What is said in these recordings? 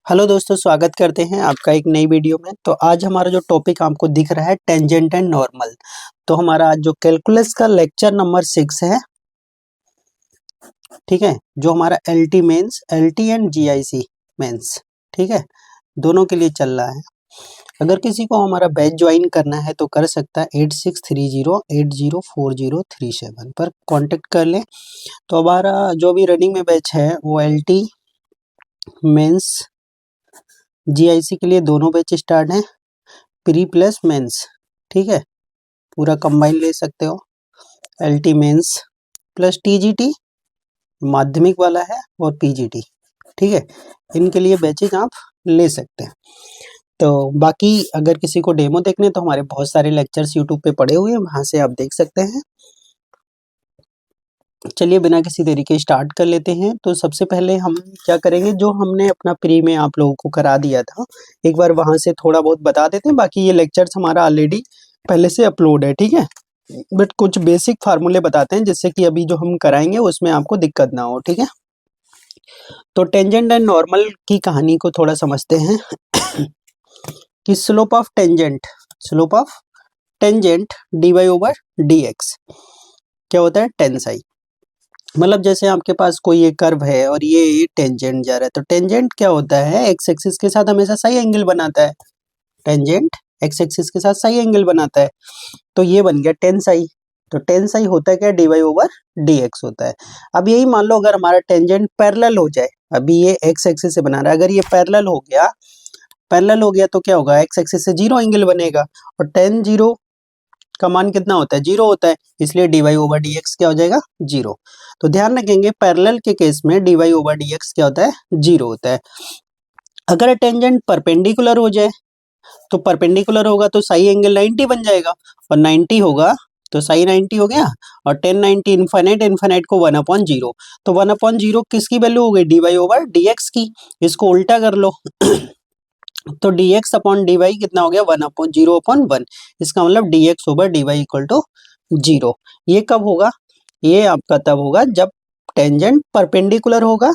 Hello दोस्तों, स्वागत करते हैं आपका एक नई वीडियो में। तो आज हमारा जो टॉपिक आपको दिख रहा है टेंजेंट एंड नॉर्मल। तो हमारा आज जो कैलकुलस का लेक्चर नंबर 6 है, ठीक है, जो हमारा LT mains, LT and GIC mains, ठीक है, दोनों के लिए चल रहा है। अगर किसी को हमारा बैच ज्वाइन करना है तो कर सकता है 8630804037 पर कांटेक्ट कर लें। तो हमारा जो भी रनिंग में बैच है वो एलटी मेंस जीआईसी के लिए दोनों बैच स्टार्ट हैं, प्री प्लस मेंस, ठीक है, पूरा कंबाइन ले सकते हो। एलटी मेंस प्लस टीजीटी माध्यमिक वाला है और पीजीटी, ठीक है, इनके लिए बैचेज आप ले सकते हैं। तो बाकी अगर किसी को डेमो देखने तो हमारे बहुत सारे लेक्चर्स यूट्यूब पे पड़े हुए हैं, वहां से आप देख सकते हैं। चलिए बिना किसी देरी के स्टार्ट कर लेते हैं। तो सबसे पहले हम क्या करेंगे, जो हमने अपना प्री में आप लोगों को करा दिया था एक बार वहां से थोड़ा बहुत बता देते हैं। बाकी ये लेक्चर्स हमारा ऑलरेडी पहले से अपलोड है, ठीक है, बट कुछ बेसिक फार्मूले बताते हैं जिससे कि अभी जो हम कराएंगे उसमें आपको दिक्कत ना हो, ठीक है। तो टेंजेंट एंड नॉर्मल की कहानी को थोड़ा समझते हैं कि slope of tangent D Y over D X क्या होता है, टेन साई। मतलब जैसे आपके पास कोई एक कर्व है और ये टेंजेंट जा रहा है, तो टेंजेंट क्या होता है, एक्स एक्सिस के साथ हमेशा सही एंगल बनाता है। टेंजेंट एक्स एक्सिस के साथ सही एंगल बनाता है, तो ये बन गया टेन साई। तो टेन साई होता है क्या, D Y over D X होता है। अब यही मान लो अगर हमारा टेंजेंट पैरेलल हो जाए, अभी ये एक्स एक्सिस से बना रहा है, अगर ये पैरेलल हो गया तो क्या होगा, एक्स एक्सिस से जीरो एंगल बनेगा और टेन जीरो का मान कितना होता है, जीरो होता है, इसलिए D Y over D X क्या हो जाएगा, जीरो। तो ध्यान रखेंगे पैरेलल के केस में D Y over D X क्या होता है, जीरो होता है। अगर टेंजेंट परपेंडिकुलर हो जाए, तो परपेंडिकुलर होगा तो साई एंगल 90 बन जाएगा, और 90 होगा तो साई 90 हो गया, और 10 90 इनफाइनाइट को 1/0, तो 1/0 किसकी वैल्यू हो गई, D Y over D X की। इसको उल्टा कर लो तो dx अपॉन dy कितना हो गया, 1/0/1। इसका मतलब dx over dy equal to 0। ये कब होगा, ये आपका तब होगा जब टेंजेंट परपेंडिकुलर होगा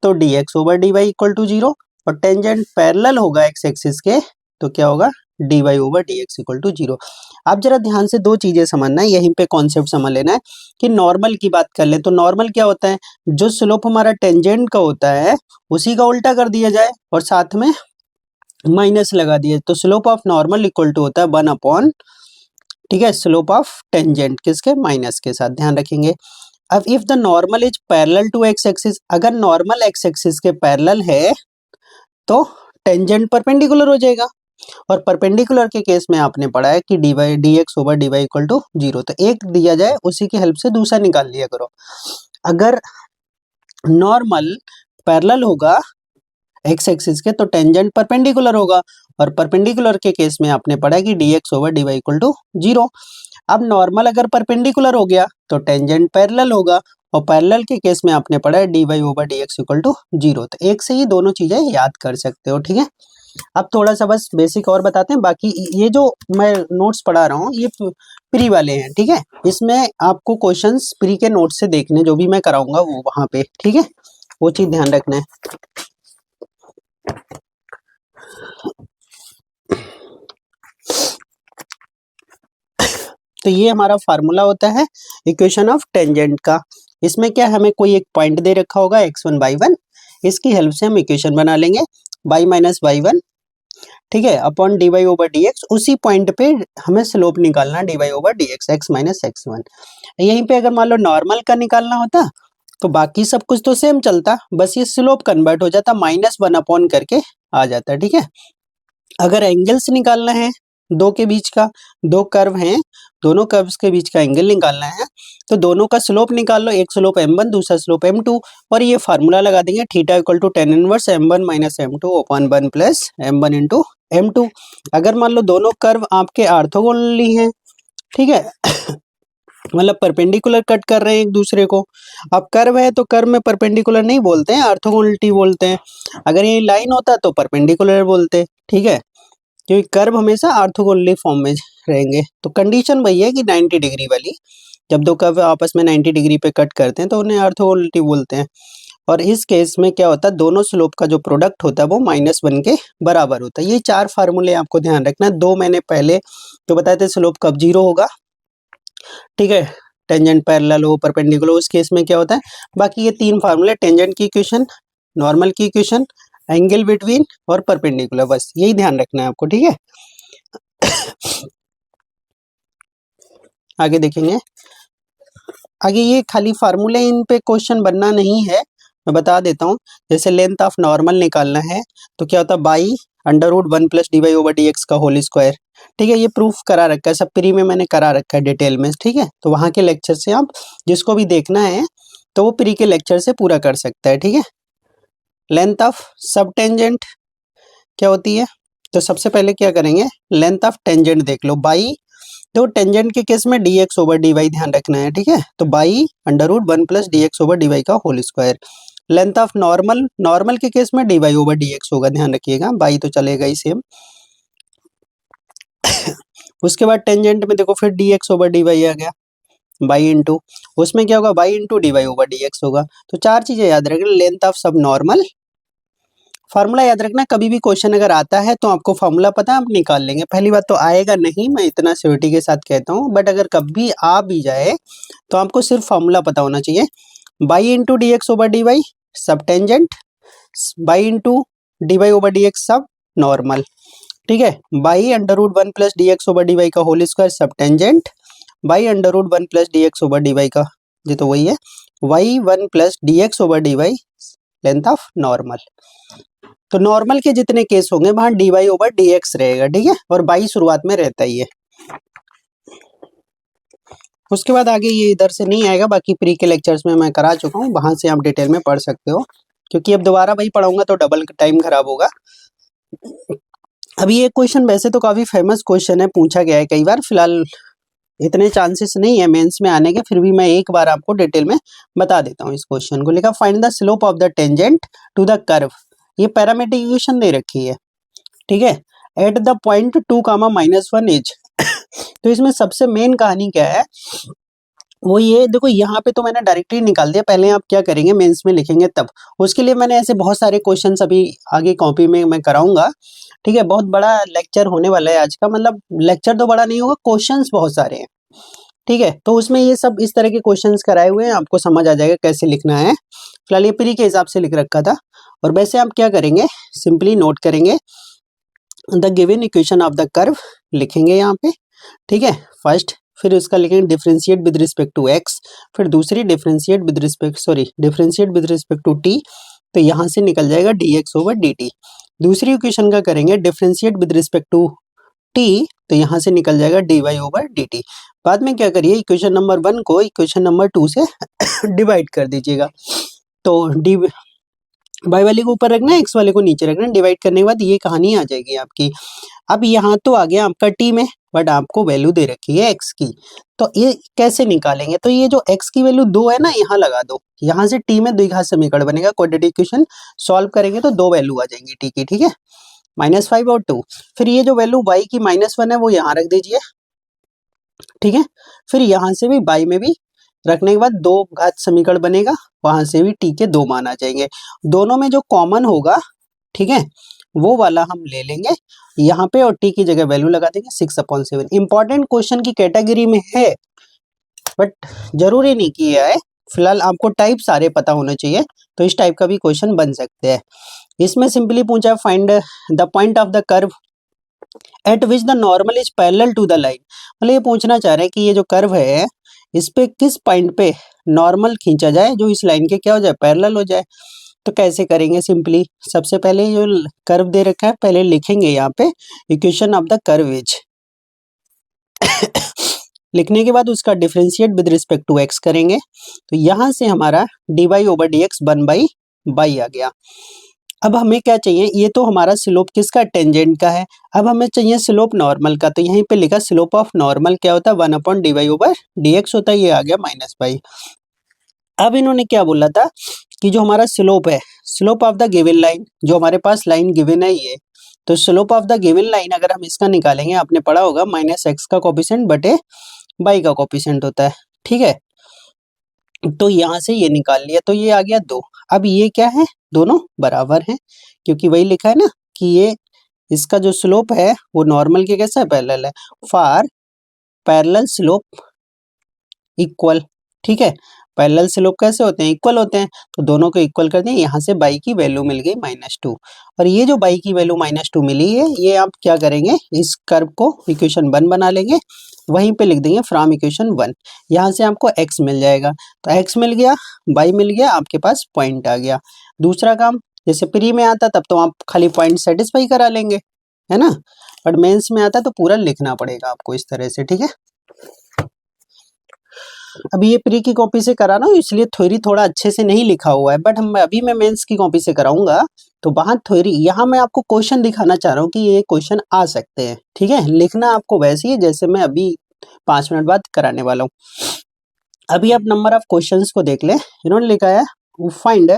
तो dx over dy equal to 0, और टेंजेंट पैरेलल होगा एक्स एक्सिस के तो क्या होगा, dy over dx equal to 0। आप जरा ध्यान से दो चीजें समझना है, यहीं पे कॉन्सेप्ट समझ लेना है कि नॉर्मल की बात कर ले तो नॉर्मल क्या होता है, जो स्लोप हमारा टेंजेंट का होता है उसी का उल्टा कर दिया जाए और साथ में माइनस लगा दिए, तो slope of normal equal to होता है 1/, ठीक है, स्लोप ऑफ टेंजेंट किसके, माइनस के साथ, ध्यान रखेंगे। अब if the normal is parallel to x axis, अगर नॉर्मल एक्स एक्सिस के पैरेलल है तो टेंजेंट परपेंडिकुलर हो जाएगा, और परपेंडिकुलर के केस में आपने पढ़ा है कि D Y D x over D Y equal to 0, तो एक दिया जाए उसी की हेल्प से दूसरा निकाल लिया करो। अगर नॉर्मल पैरेलल होगा एक्स एक्सिस के तो टेंजेंट परपेंडिकुलर होगा, और परपेंडिकुलर के केस में आपने पढ़ा कि dx over dy equal to 0। अब नॉर्मल अगर परपेंडिकुलर हो गया तो टेंजेंट पैरेलल होगा, और पैरेलल के केस में आपने पढ़ा है dy over dx equal to 0। तो एक से ही दोनों चीजें याद कर सकते हो, ठीक है। अब थोड़ा सा बस बेसिक और बताते हैं, बाकी ये जो मैं नोट्स पढ़ा रहा हूँ ये प्री वाले हैं, ठीक है, इसमें आपको क्वेश्चंस प्री के नोट्स से देखने, जो भी मैं कराऊंगा वो वहां पे, ठीक है, वो चीज ध्यान रखना है। तो ये हमारा फार्मूला होता है इक्वेशन ऑफ टेंजेंट का। इसमें क्या, हमें कोई एक पॉइंट दे रखा होगा x1 y1, इसकी हेल्प से हम इक्वेशन बना लेंगे y माइनस y1, ठीक है, अपॉन dy ओवर dx। उसी पॉइंट पे हमें स्लोप निकालना dy over dx, x minus x1। यहीं पे अगर मान लो नॉर्मल का निकालना होता तो बाकी सब कुछ तो सेम चलता, बस ये स्लोप कन्वर्ट हो जाता, -1 अपॉन करके आ जाता, ठीक है। अगर एंगल्स निकालना है दो के बीच का, दो कर्व हैं, दोनों कर्व्स के बीच का एंगल निकालना है तो दोनों का स्लोप निकाल लो, एक स्लोप m1 दूसरा स्लोप m2, और ये फार्मूला लगा देंगे theta equal to tan inverse m1 minus m2 upon 1 plus m1 into m2। अगर मान लो दोनों कर्व आपके ऑर्थोगोनली हैं, ठीक है मतलब परपेंडिकुलर कट कर रहे हैं एक दूसरे को। अब कर्व है तो कर्व में परपेंडिकुलर नहीं बोलते हैं, ऑर्थोगोनलिटी बोलते हैं। अगर ये लाइन होता तो परपेंडिकुलर बोलते, ठीक है, क्योंकि कर्व हमेशा ऑर्थोगोनली फॉर्म में रहेंगे। तो कंडीशन वही है कि 90 डिग्री वाली, जब दो कर्व आपस में 90 डिग्री पे कट करते हैं तो उन्हें ऑर्थोगोनलिटी बोलते हैं। और इस केस में क्या होता है, दोनों स्लोप का जो प्रोडक्ट होता है वो -1 के बराबर होता है। ये 4 फार्मूले आपको ध्यान रखना है। 2 मैंने पहले जो बताए थे, स्लोप कब 0 होगा, ठीक है, टेंजेंट पैरेलल हो, परपेंडिकुलर हो, उस केस में क्या होता है। बाकी ये 3 फार्मूले, टेंजेंट की इक्वेशन, नॉर्मल की इक्वेशन, एंगल बिटवीन और परपेंडिकुलर, बस यही ध्यान रखना है आपको, ठीक है। आगे देखेंगे। आगे ये खाली फार्मूले, इन पे क्वेश्चन बनना नहीं है, मैं बता देता हूँ। जैसे लेंथ ऑफ नॉर्मल निकालना है तो क्या होता है, बाई √1 + dy/dx का होल स्क्वायर, ठीक है। ये प्रूफ करा रखा है, सब प्री में मैंने करा रखा है डिटेल में, ठीक है। तो वहाँ के लेक्चर से आप जिसको भी देखना है तो वो प्री के लेक्चर से पूरा कर सकता है, ठीक है। लेंथ ऑफ सब टेंजेंट क्या होती है, तो सबसे पहले क्या करेंगे, लेंथ ऑफ टेंजेंट देख लो, बाई, तो टेंजेंट के केस में dx/dy ध्यान रखना है, ठीक है। तो बाई √1 + dx/dy का whole square. Length of normal, normal के केस में dy/dx होगा, ध्यान रखिएगा, बाई तो चलेगा ही सेम। उसके बाद टेंजेंट में देखो फिर dx/dy आ गया, बाई इंटू, उसमें क्या होगा, बाई इंटू dy/dx होगा। तो 4 चीजें याद रखना, लेंथ ऑफ सब नॉर्मल, फार्मूला याद रखना, कभी भी क्वेश्चन अगर आता है तो आपको फार्मूला पता है, आप निकाल लेंगे। पहली बात तो आएगा नहीं, मैं इतना श्योरिटी के साथ कहता हूँ, बट अगर कभी आ भी जाए तो आपको सिर्फ फार्मूला पता होना चाहिए। बाई इंटू dx/dy सब टेंजेंट, बाई इंटू dy/dx सब नॉर्मल, ठीक है। बाई √1 + dx/dy का होल स्क्वायर सब टेंजेंट, बाई √1 + dx/dy का, ये तो वही है, y1 + dx/dy length of normal. तो नॉर्मल के जितने केस होंगे वहां dy/dx रहेगा, ठीक है, और बाई शुरुआत में रहता ही है। उसके बाद आगे ये इधर से नहीं आएगा, बाकी प्री के लेक्चर्स में मैं करा चुका हूँ, वहां से आप डिटेल में पढ़ सकते हो, क्योंकि अब दोबारा वही पढ़ाऊंगा तो डबल टाइम खराब होगा। अभी ये क्वेश्चन वैसे तो काफी फेमस क्वेश्चन है, पूछा गया है कई बार, फिलहाल इतने चांसेस नहीं है मेंस में आने के, फिर भी मैं एक बार आपको डिटेल में बता देता हूँ। इस क्वेश्चन को लिखा, find the slope of the tangent to the curve, ये पैरामीट्रिक इक्वेशन दे रखी है, ठीक है, एट द पॉइंट 2, -1 इज। तो इसमें सबसे मेन कहानी क्या है, वो ये देखो, यहाँ पे तो मैंने डायरेक्टली निकाल दिया, पहले आप क्या करेंगे, मेंस में लिखेंगे तब। उसके लिए मैंने ऐसे बहुत सारे क्वेश्चंस अभी आगे कॉपी में मैं कराऊंगा, ठीक है। बहुत बड़ा लेक्चर होने वाला है आज का, मतलब लेक्चर तो बड़ा नहीं होगा, क्वेश्चंस बहुत सारे हैं, ठीक है। तो उसमें ये सब इस तरह के क्वेश्चंस कराए हुए हैं, आपको समझ आ जाएगा कैसे लिखना है। फिलहाल ये प्री के हिसाब से लिख रखा था। और वैसे आप क्या करेंगे, सिंपली नोट करेंगे, the given equation of the curve लिखेंगे यहाँ पे, ठीक है, फर्स्ट, फिर उसका लिखेंगे differentiate with respect to x, फिर दूसरी differentiate with respect to t, तो यहाँ से निकल जाएगा dx/dt। दूसरी इक्वेशन का करेंगे differentiate with respect to t, तो यहाँ से निकल जाएगा dy/dt। बाद में क्या करिए, इक्वेशन नंबर 1 को इक्वेशन नंबर 2 से डिवाइड कर दीजिएगा। तो डी y वाले को ऊपर रखना है, x वाले को नीचे रखना है, डिवाइड करने के बाद ये कहानी आ जाएगी आपकी। अब यहाँ तो आ गया आपका t में, बट आपको वैल्यू दे रखी है x की, तो ये कैसे निकालेंगे, तो ये जो x की वैल्यू 2 है ना, यहाँ लगा दो, यहाँ से t में द्विघात समीकरण बनेगा, क्वाड्रेटिक इक्वेशन सॉल्व करेंगे तो 2 वैल्यू आ जाएंगी t की, ठीक है, -5 और 2। फिर ये जो वैल्यू y की -1 है वो यहाँ रख दीजिए, ठीक है। फिर यहाँ से भी y में भी रखने के बाद 2 घात समीकरण बनेगा, वहां से भी t के 2 मान आ जाएंगे। दोनों में जो कॉमन होगा, ठीक है, वो वाला हम ले लेंगे यहाँ पे, और t की जगह वैल्यू लगा देंगे 6/7। इंपॉर्टेंट क्वेश्चन की कैटेगरी में है, बट जरूरी नहीं कि ये आए। फिलहाल आपको टाइप सारे पता होने चाहिए, तो इस टाइप का भी क्वेश्चन बन सकते हैं। इसमें सिंपली पूछा है, find the point of the curve at which the normal is parallel to the line. मतलब ये पूछना चाह रहे हैं कि ये जो कर्व है, इस पे किस पॉइंट पे नॉर्मल खींचा जाए जो इस लाइन के क्या हो जाए, पैरेलल हो जाए। तो कैसे करेंगे, सिंपली सबसे पहले जो कर्व दे रखा है पहले लिखेंगे यहाँ पे, equation of the curve is लिखने के बाद उसका differentiate with respect to x करेंगे, तो यहाँ से हमारा dy/dx 1/y आ गया। अब हमें क्या चाहिए, ये तो हमारा स्लोप किसका, टेंजेंट का है। अब हमें चाहिए स्लोप नॉर्मल का, तो यहीं पे लिखा स्लोप ऑफ नॉर्मल क्या होता है, 1/dy/dx होता है, ये आ गया -y। अब इन्होंने क्या बोला था कि जो हमारा स्लोप है, slope of the given line, जो हमारे पास लाइन गिवन है ये, तो slope of the given line अगर हम इसका निकालेंगे, आपने पढ़ा होगा -x का कोफिशिएंट बटे y का कोफिशिएंट होता है, ठीक है। तो यहाँ से ये निकाल लिया, तो ये आ गया 2। अब ये क्या है, दोनों बराबर हैं, क्योंकि वही लिखा है ना कि ये इसका जो स्लोप है वो नॉर्मल के कैसा है, पैरेलल है। फॉर पैरेलल स्लोप इक्वल, ठीक है। पैरेलल स्लोप कैसे होते हैं, इक्वल होते हैं, तो दोनों को इक्वल कर दें। यहाँ से बाई की वैल्यू मिल गई -2, और ये जो बाई की वैल्यू -2 मिली है, ये आप क्या करेंगे, इस कर्व को इक्वेशन 1 बना लेंगे, वहीं पे लिख देंगे फ्रॉम इक्वेशन 1। यहाँ से आपको x मिल जाएगा, तो x मिल गया, बाई मिल गया, आपके पास पॉइंट आ गया। दूसरा काम, जैसे प्री में आता तब तो आप खाली पॉइंट सेटिस्फाई करा लेंगे, है ना, बट मेंस में आता तो पूरा लिखना पड़ेगा आपको इस तरह से, ठीक है। अभी ये प्री की कॉपी से करा रहा हूँ, इसलिए थ्योरी थोड़ा अच्छे से नहीं लिखा हुआ है, बट मैं मेंस की कॉपी से कराऊंगा, तो वहां थ्योरी, यहाँ मैं आपको क्वेश्चन दिखाना चाह रहा हूँ कि ये क्वेश्चन आ सकते हैं, ठीक है। लिखना आपको वैसे ही जैसे मैं अभी 5 मिनट बाद कराने वाला हूँ। अभी आप नंबर ऑफ क्वेश्चंस को देख ले, इन्होंने लिखा है find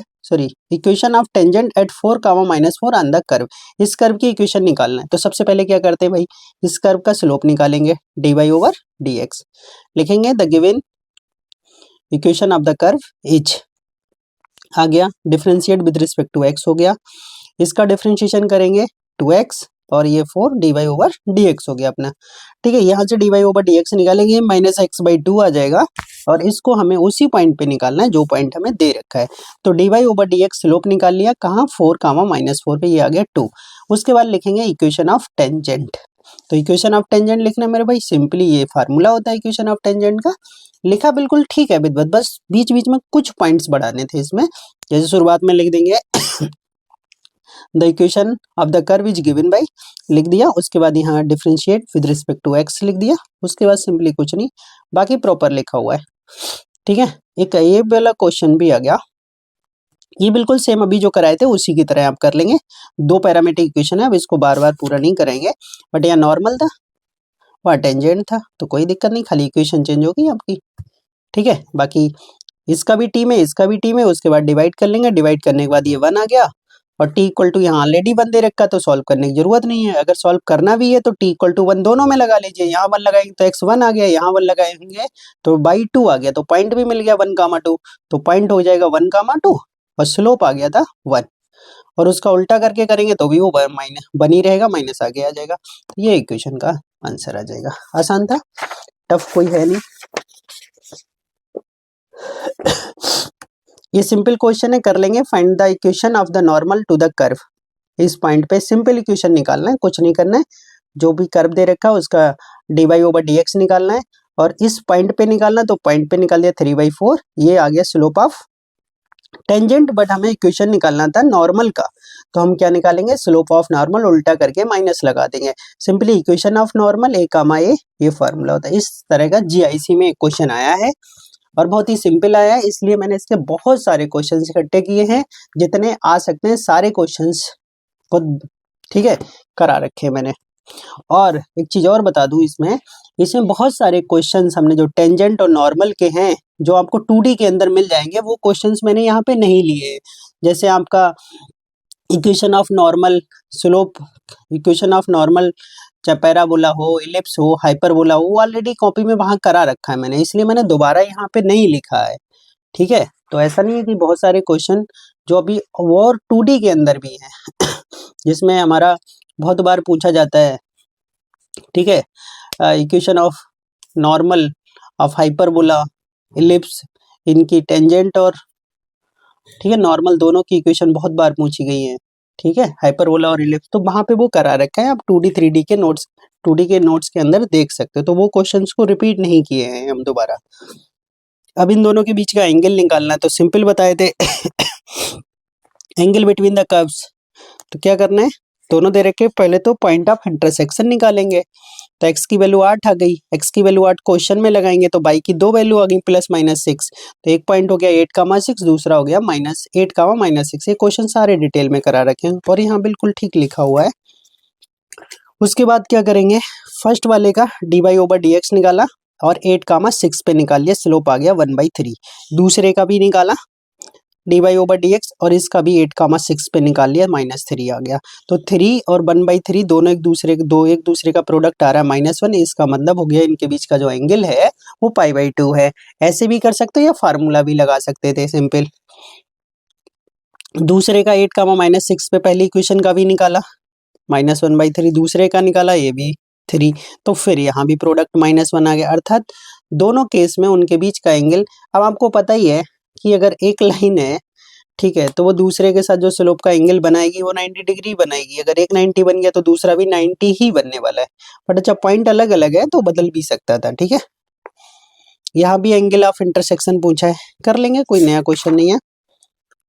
equation of tangent eight 4, -4 on the curve. इस कर्व की इक्वेशन निकालना है, तो सबसे पहले क्या करते हैं भाई, इस कर्व का स्लोप निकालेंगे, dy/dx। लिखेंगे the given equation of the curve is, आ गया, differentiate with respect to x हो गया, इसका डिफरेंशिएशन करेंगे 2x, और ये 4 dy/dx हो गया अपना, ठीक है। यहाँ से dy/dx निकालेंगे, -x/2 आ जाएगा, और इसको हमें उसी पॉइंट पे निकालना है जो पॉइंट हमें दे रखा है। तो dy/dx स्लोप निकाल लिया, कहाँ, 4, -4 पे, ये आ गया 2। उसके बाद लिखेंगे इक्वेशन ऑफ टेंजेंट। तो इक्वेशन ऑफ टेंजेंट लिखना मेरे भाई, सिंपली ये फार्मूला होता है इक्वेशन ऑफ टेंजेंट का। लिखा बिल्कुल ठीक है विद्वत, बस बीच बीच में कुछ पॉइंट्स बढ़ाने थे इसमें। जैसे शुरुआत में लिख देंगे the equation of the curve is given by, लिख दिया। उसके बाद यहाँ differentiate with respect to x लिख दिया। उसके बाद सिंपली कुछ नहीं, बाकी प्रॉपर लिखा हुआ है, ठीक है। एक ये वाला क्वेश्चन भी आ गया, ये बिल्कुल सेम अभी जो कराए थे उसी की तरह आप कर लेंगे। 2 पैरामीट्रिक इक्वेशन है, अब इसको बार बार पूरा नहीं करेंगे, बट यहाँ नॉर्मल था, वहाँ टेंजेंट था, तो कोई दिक्कत नहीं, खाली इक्वेशन चेंज होगी आपकी, ठीक है। बाकी इसका भी टी में, इसका भी टी में, उसके बाद डिवाइड कर लेंगे, डिवाइड करने के बाद ये 1 आ गया, और t इक्वल टू यहाँ ऑलरेडी 1 दे रखा, तो सॉल्व करने की जरूरत नहीं है। अगर सॉल्व करना भी है तो t इक्वल टू 1 दोनों में लगा लीजिए, यहाँ 1 लगाएंगे तो x 1 आ गया, यहाँ 1 लगाएंगे तो बाई 2 आ गया, तो पॉइंट भी मिल गया 1, 2, तो पॉइंट हो जाएगा 1, 2, और स्लोप आ गया था 1, और उसका उल्टा करके करेंगे तो भी वो माइनस बनी रहेगा, माइनस आगे आ जाएगा। तो ये इक्वेशन का आंसर आ जाएगा। आसान था, टफ कोई है नहीं। ये सिंपल क्वेश्चन है, कर लेंगे। Find the equation of the normal to the curve. इस पॉइंट पे सिंपल इक्वेशन निकालना है, कुछ नहीं करना है, जो भी कर्व दे रखा है उसका dy/dx निकालना है, और इस पॉइंट पे निकालना, तो पॉइंट पे निकाल दिया 3/4, ये आ गया स्लोप ऑफ टेंजेंट। बट हमें इक्वेशन निकालना था नॉर्मल का, तो हम क्या निकालेंगे, स्लोप ऑफ नॉर्मल उल्टा करके माइनस लगा देंगे, simply equation of normal a, ये फार्मूला होता है। इस तरह का GIC में एक क्वेश्चन आया है, और बहुत ही सिंपल आया है, इसलिए मैंने इसके बहुत सारे क्वेश्चंस इकट्ठे किए हैं, जितने आ सकते हैं सारे क्वेश्चंस को, ठीक है, करा रखे मैंने। और एक चीज और बता दूं, इसमें बहुत सारे क्वेश्चंस हमने जो टेंजेंट और नॉर्मल के हैं, जो आपको 2D के अंदर मिल जाएंगे, वो क्वेश्चंस मैंने यहाँ पे नहीं लिए। जैसे आपका equation of normal slope, equation of normal चाहे पैराबोला हो, इलिप्स हो, हाइपरबोला हो, वो ऑलरेडी कॉपी में वहां करा रखा है मैंने, इसलिए मैंने दोबारा यहाँ पे नहीं लिखा है, ठीक है। तो ऐसा नहीं है कि बहुत सारे क्वेश्चन जो अभी और 2D के अंदर भी हैं जिसमें हमारा बहुत बार पूछा जाता है, ठीक है, equation of normal of hyperbola, ellipse, इनकी टेंजेंट और, ठीक है, नॉर्मल दोनों की इक्वेशन बहुत बार पूछी गई है, ठीक है, हाइपरबोला और इलिप्स, तो वहां पे वो करा रखा है। आप 2D 3D के नोट्स, 2D के नोट्स के अंदर देख सकते हो, तो वो क्वेश्चंस को रिपीट नहीं किए हैं हम दोबारा। अब इन दोनों के बीच का एंगल निकालना है, तो सिंपल बताए थे एंगल बिटवीन द कर्व्स। तो क्या करना है, दोनों दे रखे, पहले तो पॉइंट ऑफ इंटरसेक्शन निकालेंगे, तो x की वैल्यू 8 आ गई, x की वैल्यू 8 क्वेश्चन में लगाएंगे, तो y की 2 वैल्यू आ गई, +-6, तो एक पॉइंट हो गया 8, 6, दूसरा हो गया -8, -6। ये क्वेश्चन सारे डिटेल में करा रखे हैं, और यहाँ बिल्कुल ठीक लिखा हुआ है। उसके बाद क्या करेंगे, फर्स्ट वाले का dy/dx निकाला, और 8, 6 पे निकाल लिया, स्लोप आ गया 1/3। दूसरे का भी निकाला dy/dx, और इसका भी 8, 6 पे निकाल लिया, -3 आ गया। तो 3 और 1/3 दोनों एक दूसरे का प्रोडक्ट आ रहा है -1, इसका मतलब हो गया इनके बीच का जो एंगल है वो π/2 है। ऐसे भी कर सकते हो, या फार्मूला भी लगा सकते थे सिंपल, दूसरे का 8 कामा -6 पे पहली इक्वेशन का भी निकाला, -1/3 दूसरे का निकाला, ये भी 3, तो फिर यहाँ भी प्रोडक्ट -1 आ गया। अर्थात दोनों केस में उनके बीच का एंगल, अब आपको पता ही है कि अगर एक लाइन है, ठीक है, तो वो दूसरे के साथ जो स्लोप का एंगल बनाएगी वो 90 डिग्री बनाएगी। अगर एक 90 बन गया तो दूसरा भी 90 ही बनने वाला है। बट अच्छा पॉइंट अलग अलग है तो बदल भी सकता था, ठीक है। यहाँ भी एंगल ऑफ इंटरसेक्शन पूछा है, कर लेंगे, कोई नया क्वेश्चन नहीं है,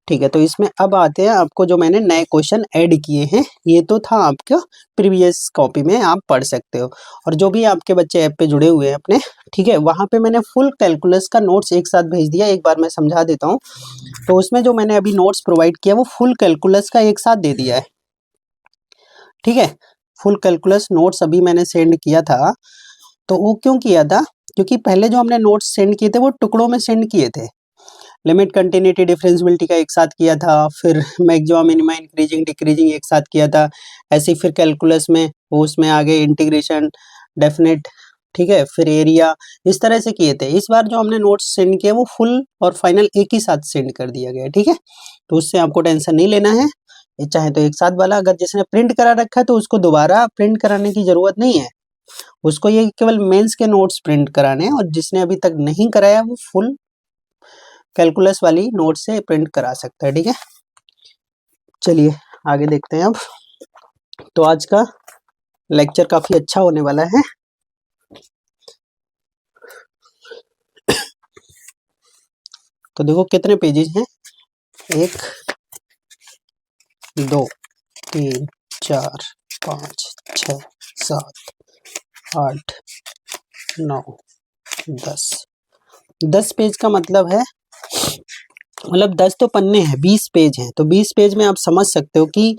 ठीक है। तो इसमें अब आते हैं आपको जो मैंने नए क्वेश्चन ऐड किए हैं, ये तो था आपका प्रीवियस कॉपी में, आप पढ़ सकते हो। और जो भी आपके बच्चे ऐप पे जुड़े हुए हैं अपने, ठीक है, वहाँ पे मैंने फुल कैलकुलस का नोट्स एक साथ भेज दिया। एक बार मैं समझा देता हूँ। तो उसमें जो मैंने अभी नोट्स प्रोवाइड किया वो फुल कैलकुलस का एक साथ दे दिया है, ठीक है। फुल कैलकुलस नोट्स अभी मैंने सेंड किया था। तो वो क्यों किया था? क्योंकि पहले जो हमने नोट्स सेंड किए थे वो टुकड़ों में सेंड किए थे। लिमिट, कंटिन्यूटी, डिफरेंशियबिलिटी का एक साथ किया था, फिर मैक्सिमा, मिनिमा, इंक्रीजिंग, डिक्रीजिंग एक साथ किया था। ऐसे फिर कैलकुलस में वो उसमें आगे इंटीग्रेशन, डेफिनेट, ठीक है, फिर एरिया, इस तरह से किए थे। इस बार जो हमने नोट्स सेंड किए वो फुल और फाइनल एक ही साथ सेंड कर दिया गया, ठीक है। तो उससे आपको टेंशन नहीं लेना है। ये चाहे तो एक साथ वाला, अगर जिसने प्रिंट करा रखा है तो उसको दोबारा प्रिंट कराने की जरूरत नहीं है, उसको ये केवल मेंस के नोट्स प्रिंट कराने हैं। और जिसने अभी तक नहीं कराया वो फुल कैलकुलस वाली नोट से प्रिंट करा सकता है, ठीक है। चलिए आगे देखते हैं अब। तो आज का लेक्चर काफी अच्छा होने वाला है। तो देखो कितने पेजेस हैं, 1 2 3 4 5 6 7 8 9 10 पेज का मतलब है, मतलब 10 तो पन्ने हैं, 20 पेज हैं। तो 20 पेज में आप समझ सकते हो कि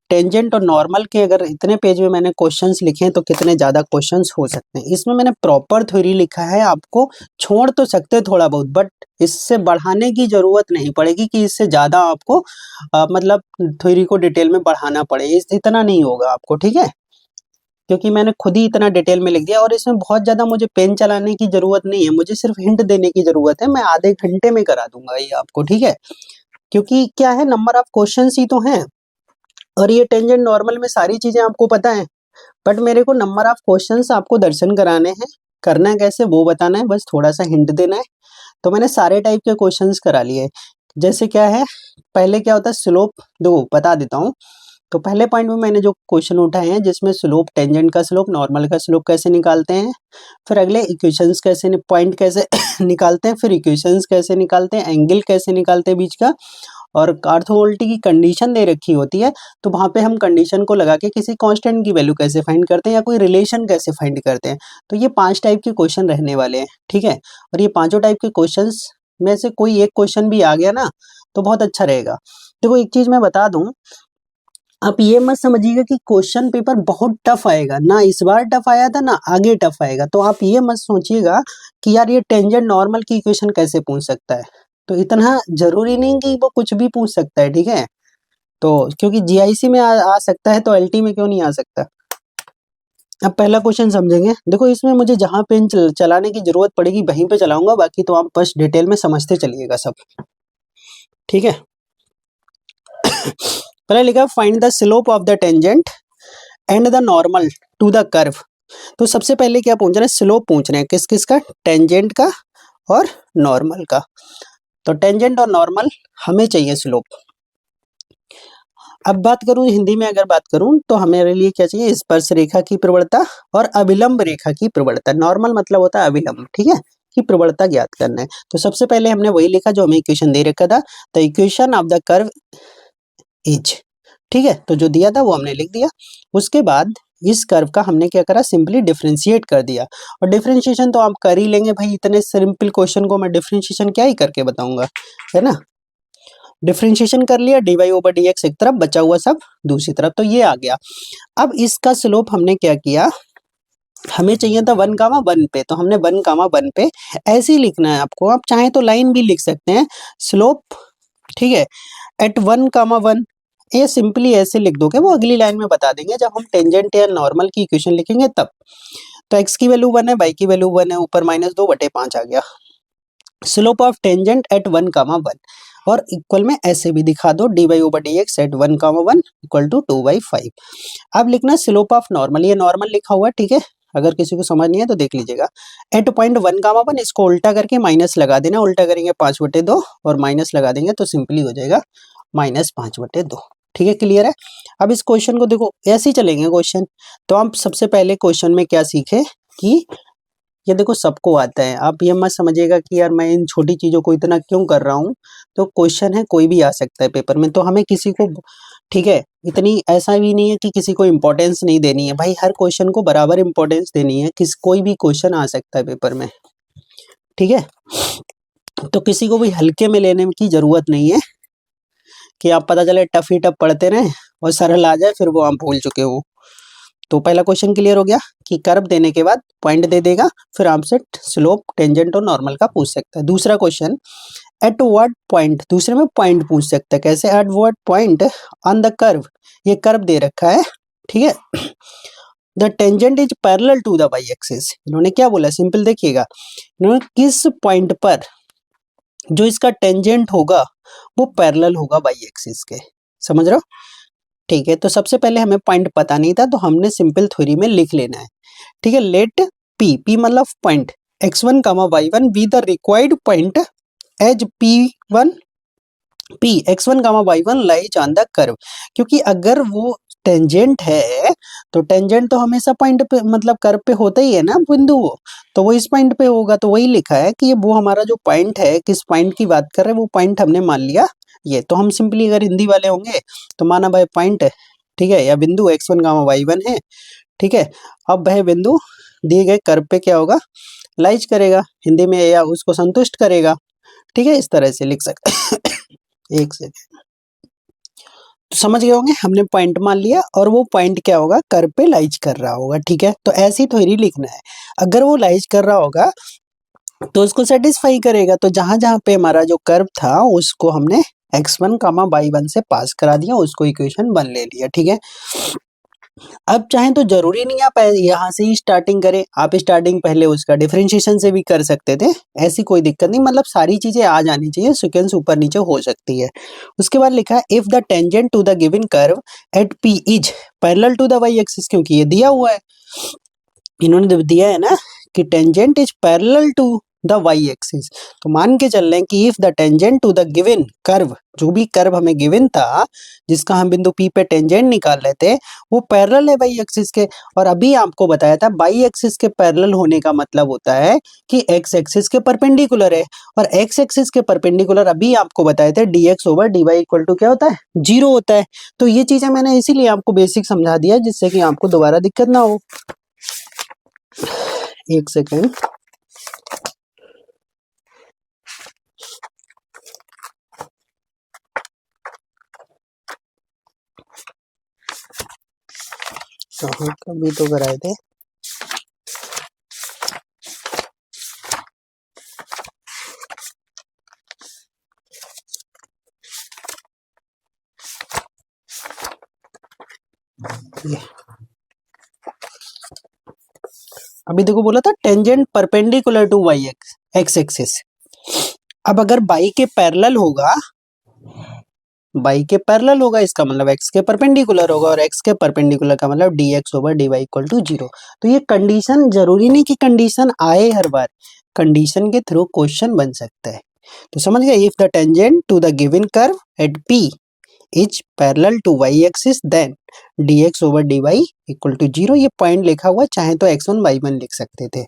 टेंजेंट और नॉर्मल के अगर इतने पेज में मैंने क्वेश्चंस लिखे हैं तो कितने ज़्यादा क्वेश्चंस हो सकते हैं। इसमें मैंने प्रॉपर थ्योरी लिखा है, आपको छोड़ तो सकते हैं थोड़ा बहुत, बट इससे बढ़ाने की ज़रूरत नहीं पड़ेगी कि इससे ज़्यादा आपको मतलब थ्योरी को डिटेल में बढ़ाना पड़े, इतना नहीं होगा आपको, ठीक है। क्योंकि मैंने खुद ही इतना डिटेल में लिख दिया और इसमें बहुत ज़्यादा मुझे पेन चलाने की ज़रूरत नहीं है, मुझे सिर्फ हिंट देने की ज़रूरत है। मैं आधे घंटे में करा दूंगा ये आपको, ठीक है। क्योंकि क्या है, नंबर ऑफ क्वेश्चन ही तो हैं और ये टेंजेंट नॉर्मल में सारी चीजें आपको पता है, बट मेरे को नंबर ऑफ क्वेश्चंस आपको दर्शन कराने हैं। करना कैसे वो बताना है, बस थोड़ा सा हिंट देना है। तो मैंने सारे टाइप के क्वेश्चंस करा लिए। जैसे क्या है, पहले क्या होता है स्लोप, दो बता देता हूँ। तो पहले पॉइंट में मैंने जो क्वेश्चन उठाए हैं जिसमें स्लोप, टेंजेंट का स्लोप, नॉर्मल का स्लोप कैसे निकालते हैं, फिर अगले इक्वेशंस कैसे पॉइंट कैसे निकालते हैं, फिर इक्वेशंस कैसे निकालते हैं, एंगल कैसे निकालते हैं बीच का, और ऑर्थोगोनलिटी की कंडीशन दे रखी होती है तो वहाँ पे हम कंडीशन को लगा के किसी कांस्टेंट की वैल्यू कैसे फाइंड करते हैं या कोई रिलेशन कैसे फाइंड करते हैं। तो ये 5 टाइप के क्वेश्चन रहने वाले हैं, ठीक है। और ये पांचों टाइप के क्वेश्चंस में से कोई एक क्वेश्चन भी आ गया ना तो बहुत अच्छा रहेगा। देखो एक चीज मैं बता दूं, आप ये मत समझिएगा कि क्वेश्चन पेपर बहुत टफ आएगा, ना इस बार टफ आया था ना आगे टफ आएगा। तो आप ये मत सोचिएगा कि यार ये टेंजेंट नॉर्मल की इक्वेशन कैसे पूछ सकता है, तो इतना जरूरी नहीं कि वो कुछ भी पूछ सकता है, ठीक है। तो क्योंकि जीआईसी में आ सकता है तो एलटी में क्यों नहीं आ सकता। अब पहला क्वेश्चन समझेंगे। देखो इसमें मुझे जहां पेन चलाने की जरूरत पड़ेगी वहीं पे चलाऊंगा, बाकी तो आप बस डिटेल में समझते चलिएगा सब, ठीक है। पहले लिखा find the slope of the tangent and the normal to the curve. तो सबसे पहले क्या पूछ रहे हैं, स्लोप पूछ रहे हैं, किस किस का, टेंजेंट का और नॉर्मल का। तो टेंजेंट और नॉर्मल हमें चाहिए स्लोप। अब बात करूं हिंदी में, अगर बात करूं तो हमारे लिए क्या चाहिए, स्पर्श रेखा की प्रवणता और अभिलंब रेखा की प्रवणता। नॉर्मल मतलब होता है अभिलंब, ठीक है, की प्रवणता ज्ञात करना है। तो सबसे पहले हमने वही लिखा जो हमें इक्वेशन दे रखा था, the equation of the curve is, ठीक है। तो जो दिया था वो हमने लिख दिया। उसके बाद इस कर्व का हमने क्या करा, सिंपली डिफरेंशिएट कर दिया। और डिफरेंशिएशन तो आप कर ही लेंगे भाई, इतने सिंपल क्वेश्चन को मैं डिफरेंशिएशन क्या ही करके बताऊंगा, है ना। डिफरेंशिएशन कर लिया, dy ओवर dx एक तरफ, बचा हुआ सब दूसरी तरफ, तो ये आ गया। अब इसका स्लोप हमने क्या किया, हमें चाहिए था 1,1 पे, तो हमने 1,1 पे ऐसे ही लिखना है आपको। आप चाहे तो लाइन भी लिख सकते हैं, स्लोप, ठीक है, एट 1,1, ये सिंपली ऐसे लिख दोगे, वो अगली लाइन में बता देंगे जब हम टेंजेंट या नॉर्मल की इक्वेशन लिखेंगे तब। तो x की वैल्यू 1 है, y की वैल्यू 1 है, ऊपर -2/5 आ गया। स्लोप ऑफ टेंजेंट एट 1,1, और इक्वल में ऐसे भी दिखा दो dy over dx at 1,1 equal to 2/5। अब लिखना स्लोप ऑफ नॉर्मल, ये नॉर्मल लिखा हुआ है, ठीक है, अगर किसी को समझ नहीं है तो देख लीजिएगा। एट पॉइंट 1,1 इसको उल्टा करके माइनस लगा देना, उल्टा करेंगे 5/2 और माइनस लगा देंगे तो सिंपली हो जाएगा -5/2। ठीक है, क्लियर है। अब इस क्वेश्चन को देखो, ऐसे ही चलेंगे क्वेश्चन। तो हम सबसे पहले क्वेश्चन में क्या सीखे कि ये देखो सबको आता है, आप ये मत समझिएगा कि यार मैं इन छोटी चीजों को इतना क्यों कर रहा हूँ। तो क्वेश्चन है, कोई भी आ सकता है पेपर में, तो हमें किसी को, ठीक है, इतनी ऐसा भी नहीं है कि किसी को इम्पोर्टेंस नहीं देनी है भाई, हर क्वेश्चन को बराबर इम्पोर्टेंस देनी है, कोई भी क्वेश्चन आ सकता है पेपर में, ठीक है। तो किसी को भी हल्के में लेने की जरूरत नहीं है कि आप पता चले टफ ही टफ पढ़ते रहे और सरल आ जाए फिर वो आप भूल चुके हो। तो पहला क्वेश्चन क्लियर हो गया कि कर्व देने के बाद पॉइंट दे देगा, फिर आपसे स्लोप, टेंजेंट और नॉर्मल का पूछ सकता है। दूसरा क्वेश्चन, एट व्हाट पॉइंट, दूसरे में पॉइंट पूछ सकता है, कैसे, at what point on the curve, ये कर्व दे रखा है, ठीक है, the tangent is parallel to the y axis. इन्होंने क्या बोला, सिंपल देखिएगा, इन्होंने किस पॉइंट पर जो इसका टेंजेंट होगा वो पैरेलल होगा वाई एक्सिस के, समझ रहे हो, ठीक है। तो सबसे पहले हमें पॉइंट पता नहीं था तो हमने सिंपल थ्योरी में लिख लेना है, ठीक है। लेट पी मतलब point x1, y1 be the required point as p1 p x1, y1 lies on the curve, क्योंकि अगर वो टेंजेंट है तो टेंजेंट तो हमेशा पॉइंट पे मतलब कर्व पे होता ही है ना बिंदु, वो तो वो इस पॉइंट पे होगा। तो वही लिखा है कि ये वो हमारा जो पॉइंट है, किस पॉइंट की बात कर रहे हैं, वो पॉइंट हमने मान लिया ये। तो हम सिंपली अगर हिंदी वाले होंगे तो माना भाई पॉइंट है, ठीक है, या बिंदु x1, y1 है, ठीक है। अब वह बिंदु दिए गए कर्व पे क्या होगा, लाइज करेगा हिंदी में, या उसको संतुष्ट करेगा, ठीक है, इस तरह से लिख सकते एक सेकेंड। तो समझ गए होंगे, हमने पॉइंट मान लिया और वो पॉइंट क्या होगा, कर्व पे लाइज कर रहा होगा, ठीक है। तो ऐसी थ्योरी लिखना है, अगर वो लाइज कर रहा होगा तो उसको सेटिस्फाई करेगा। तो जहां जहां पे हमारा जो कर्व था उसको हमने x1, y1 से पास करा दिया, उसको इक्वेशन 1 ले लिया, ठीक है। अब चाहे तो जरूरी नहीं आप यहाँ से ही स्टार्टिंग करें, आप स्टार्टिंग पहले उसका डिफरेंशिएशन से भी कर सकते थे, ऐसी कोई दिक्कत नहीं, मतलब सारी चीजें आ जानी चाहिए, सीक्वेंस ऊपर नीचे हो सकती है। उसके बाद लिखा है if the tangent to the given curve at p is parallel to the y axis, क्योंकि ये दिया हुआ है, इन्होंने दिया है ना कि tangent is parallel to the y axis, तो मान के चल रहे हैं कि if the tangent to the given curve, जो भी कर्व हमें गिवन था जिसका हम बिंदु P पे टेंजेंट निकाल रहे थे, वो पैरेलल है वाई एक्सिस के। और अभी आपको बताया था वाई एक्सिस के पैरेलल होने का मतलब होता है कि एक्स एक्सिस के परपेंडिकुलर है, और एक्स एक्सिस के परपेंडिकुलर अभी आपको बताए थे dx over dy equal to क्या होता है, 0 होता है। तो ये चीजें मैंने इसीलिए आपको बेसिक समझा दिया जिससे कि आपको दोबारा दिक्कत ना हो। एक सेकेंड, कभी तो कराए थे, अभी देखो बोला था tangent perpendicular to y x axis. अब अगर बाई के पैरेलल होगा, बाई के पैरेलल होगा इसका मतलब एक्स के परपेंडिकुलर होगा, और एक्स के परपेंडिकुलर का मतलब dx over dy equal to 0। तो ये कंडीशन जरूरी नहीं कि कंडीशन आए हर बार, कंडीशन के थ्रू क्वेश्चन बन सकता है। तो समझ गए, if the tangent to the given curve at p is parallel to y axis then dx over dy equal to 0, ये पॉइंट लिखा हुआ, चाहे तो x1 y1 लिख सकते थे।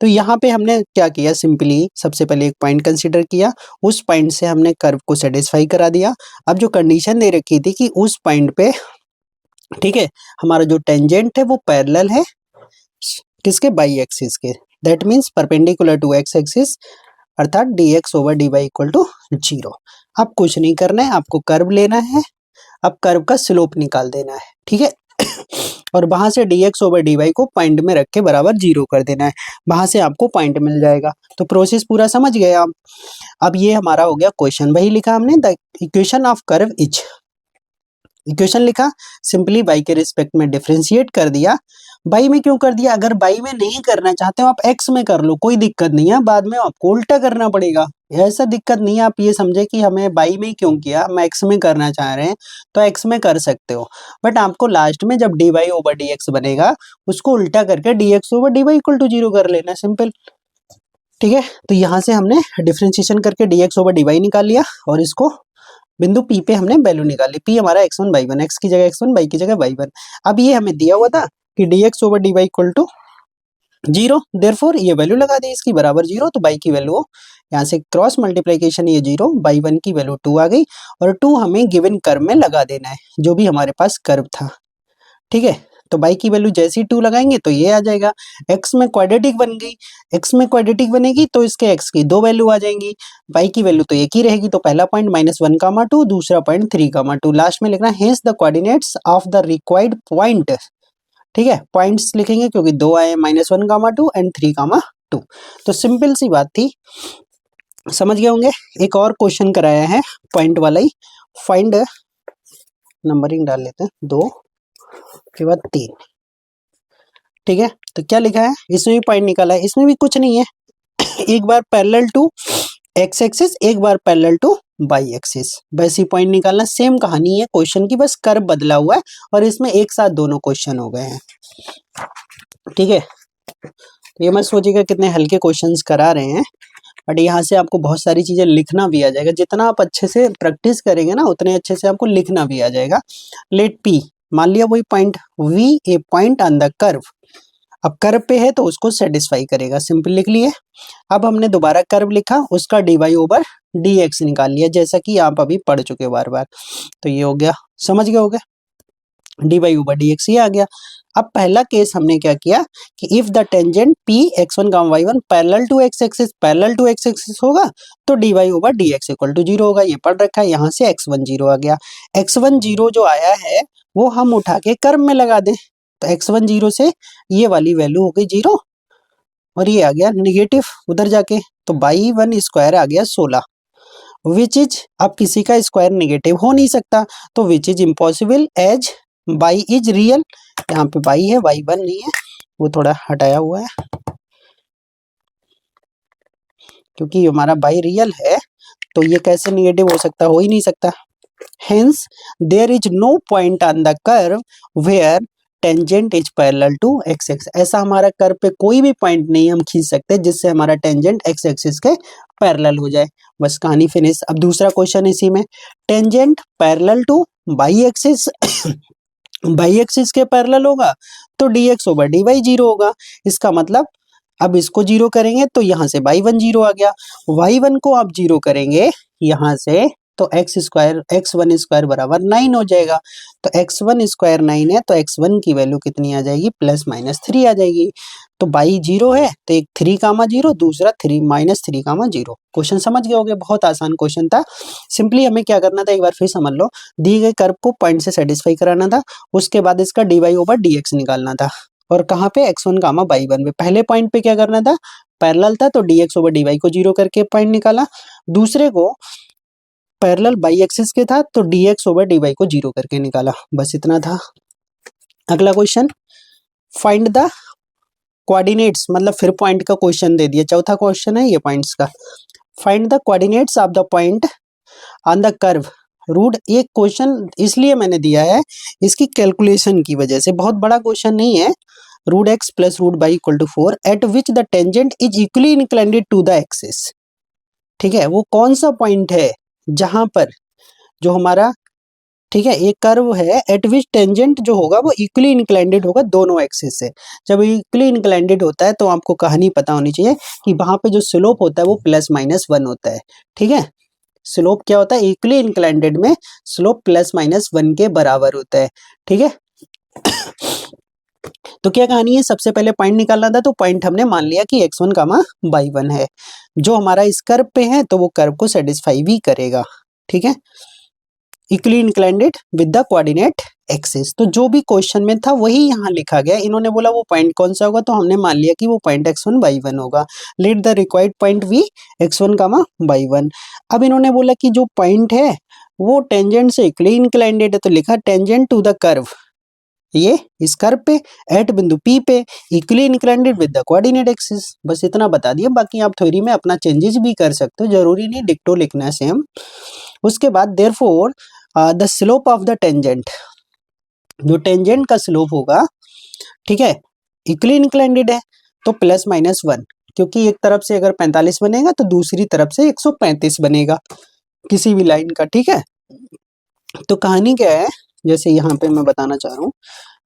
तो यहाँ पे हमने क्या किया, सिंपली सबसे पहले एक पॉइंट कंसीडर किया, उस पॉइंट से हमने कर्व को सेटिस्फाई करा दिया। अब जो कंडीशन दे रखी थी कि उस पॉइंट पे, ठीक है, हमारा जो टेंजेंट है वो पैरेलल है किसके, बाई एक्सिस के, that means perpendicular to x axis, अर्थात dx over dy equal to 0। अब कुछ नहीं करना है, आपको कर्व लेना है, अब कर्व का स्लोप निकाल देना है, ठीक है और वहां से dx ओवर dy को पॉइंट में रख के बराबर 0 कर देना है, वहां से आपको पॉइंट मिल जाएगा। तो प्रोसेस पूरा समझ गए आप। अब ये हमारा हो गया क्वेश्चन, वही लिखा हमने, the equation of curve is, equation लिखा, सिंपली y के रिस्पेक्ट में डिफरेंशिएट कर दिया, बाई में क्यों कर दिया? अगर बाई में नहीं करना चाहते हो आप एक्स में कर लो, कोई दिक्कत नहीं है, बाद में आपको उल्टा करना पड़ेगा, ऐसा दिक्कत नहीं है। आप ये समझे कि हमें बाई में क्यों किया, हम एक्स में करना चाह रहे हैं तो एक्स में कर सकते हो, बट आपको लास्ट में जब d Y over D x बनेगा उसको उल्टा करके d x over D Y equal to 0 कर लेना, सिंपल। ठीक है, तो यहाँ से हमने डिफ्रेंशिएशन करके d x over D y निकाल लिया और इसको बिंदु P पे हमने वैल्यू निकाली। P हमारा x1 y1, x की जगह x1 y की जगह y1। अब ये हमें दिया हुआ था कि dx over dy equal to 0, therefore ये वैल्यू लगा दी इसकी बराबर 0, तो y की वैल्यू यहाँ से क्रॉस मल्टीप्लिकेशन ये 0, y1 की वैल्यू 2 आ गई और 2 हमें गिवन कर्व में लगा देना है जो भी हमारे पास कर्व था। ठीक है, तो y की वैल्यू जैसे ही 2 लगाएंगे तो ये आ जाएगा, x में क्वाड्रेटिक बन गई, x में क्वाड्रेटिक बनेगी तो इसके x की 2 वैल्यू आ जाएंगी, y की वैल्यू तो एक ही रहेगी, तो पहला पॉइंट -1, 2, दूसरा पॉइंट 3, 2, लास्ट में लिखना hence the coordinates of the required point. ठीक है, पॉइंट्स लिखेंगे क्योंकि 2 आए, -1, 2 एंड 3, 2। तो सिंपल सी बात थी, समझ गए होंगे। एक और क्वेश्चन कराया है पॉइंट वाला ही, फाइंड, नंबरिंग डाल लेते हैं 2 के बाद 3। ठीक है, तो क्या लिखा है, इसमें भी पॉइंट निकाला है, इसमें भी कुछ नहीं है, एक बार पैरेलल टू एक्स एक्सिस, एक बार पैरेलल टू वाई एक्सिस, बस ही पॉइंट निकालना। सेम कहानी है क्वेश्चन की, बस कर्व बदला हुआ है और इसमें एक साथ दोनों क्वेश्चन हो गए हैं। ठीक है, तो ये मत सोचिएगा कितने हल्के क्वेश्चंस करा रहे हैं, बट यहाँ से आपको बहुत सारी चीजें लिखना भी आ जाएगा, जितना आप अच्छे से प्रैक्टिस करेंगे ना उतने अच्छे से आपको लिखना भी आ जाएगा। लेट पी, मान लिया वही point V A point on the curve, अब कर्व पे है तो उसको सेटिस्फाई करेगा, सिंपल लिख लिए। अब हमने दोबारा कर्व लिखा, उसका d Y over D x निकाल लिया, जैसा कि आप अभी पढ़ चुके हो बार बार, तो ये हो गया, समझ गए होगे, d Y over D x ये आ गया। अब पहला केस हमने क्या किया कि if the tangent p x1, y1 parallel to x axis होगा तो d Y over D x equal to 0 होगा, ये पढ़ रखा है। यहाँ से x1 0 आ गया, x1 0 जो आया है वो हम उठा के कर्व में लगा दें, तो x1 0 से ये वाली वैल्यू हो गई 0 और ये आ गया निगेटिव उधर जाके, तो बाई 1 स्क्वायर आ गया 16, विच इज, अब किसी का स्क्वायर निगेटिव हो नहीं सकता तो which is impossible as y is real, यहाँ पे बाई है बाई 1 नहीं है, वो थोड़ा हटाया हुआ है क्योंकि हमारा बाई रियल है, तो ये कैसे निगेटिव हो सकता, हो ही नहीं सकता। Hence there is no point on the curve where tangent is parallel to x axis, ऐसा हमारा कर्व पे कोई भी पॉइंट नहीं हम खींच सकते जिससे हमारा टेंजेंट x एक्सिस के पैरेलल हो जाए, बस कहानी फिनिश। अब दूसरा क्वेश्चन इसी में, tangent parallel two by axis by axis के पैरेलल होगा तो dx ओवर dy 0 होगा, इसका मतलब अब इसको 0 करेंगे तो यहाँ से y1 0 आ गया, y1 को आप 0 करेंगे यहाँ से तो x1 स्क्वायर बराबर 9 हो जाएगा, तो x1 स्क्वायर 9 है तो x1 की वैल्यू कितनी आ जाएगी, +-3 आ जाएगी, तो बाई 0 है तो एक 3, 0, दूसरा -3, 0। क्वेश्चन समझ गए होगे, बहुत आसान क्वेश्चन था। सिंपली हमें क्या करना था, एक बार फिर समझ लो, दिए गए कर्व को पॉइंट से सेटिस्फाई कराना था, उसके बाद इसका d Y over D x निकालना था, और कहाँ पे x1, y1 पे। पहले पॉइंट पे क्या करना था, पैरेलल था तो dx ओवर dy को 0 करके पॉइंट निकाला, दूसरे को पैरेलल बाई एक्सिस के था तो dx ओवर dy को 0 करके निकाला, बस इतना था। अगला क्वेश्चन, फाइंड द कोऑर्डिनेट्स, मतलब फिर पॉइंट का क्वेश्चन दे दिया, चौथा क्वेश्चन है ये पॉइंट्स का। Find the coordinates of the point on the curve root, एक क्वेश्चन इसलिए मैंने दिया है इसकी कैलकुलेशन की वजह से, बहुत बड़ा क्वेश्चन नहीं है। Root x plus root y equal to 4 at which the tangent is equally inclined to the axis. ठीक है, वो कौन सा पॉइंट है जहां पर जो हमारा, ठीक है, एक कर्व है एट विच टेंजेंट जो होगा वो इक्वली इंक्लाइंडेड होगा दोनों एक्सिस से। जब इक्वली इंक्लाइंडेड होता है तो आपको कहानी पता होनी चाहिए कि वहां पे जो स्लोप होता है वो +-1 होता है। ठीक है, स्लोप क्या होता है, इक्वली इंक्लाइंडेड में स्लोप +-1 के बराबर होता है। ठीक है, तो क्या कहानी है, सबसे पहले पॉइंट निकालना था, तो पॉइंट हमने मान लिया कि x1, y1 है, जो हमारा इस कर्व पे है तो वो कर्व को सेटिस्फाई भी करेगा। ठीक है, equally inclined with the coordinate axis, तो जो भी क्वेश्चन में था वही यहाँ लिखा गया। इन्होंने बोला वो पॉइंट कौन सा होगा तो हमने मान लिया कि वो पॉइंट x1, y1 होगा। Let the required point be x1, y1। अब इन्होंने बोला कि जो पॉइंट है वो टेंजेंट से इक्वली इंक्लाइंडेड है, तो लिखा टेंजेंट टू द कर्व, ये इस कर्व पे एट बिंदु P पे equally inclined with the coordinate axis. बस इतना बता दिया, बाकी आप थ्योरी में अपना चेंजेस भी कर सकते हो, जरूरी नहीं डिक्टो लिखना है सेम। उसके बाद therefore the slope of the tangent, जो टेंजेंट का स्लोप होगा, ठीक है, इक्वली इंक्लाइंड है तो प्लस माइनस 1, क्योंकि एक तरफ से अगर 45 बनेगा तो दूसरी तरफ से 135 बनेगा किसी भी लाइन का, ठीक है। तो कहानी क्या है, जैसे यहाँ पे मैं बताना चाह रहा हूँ,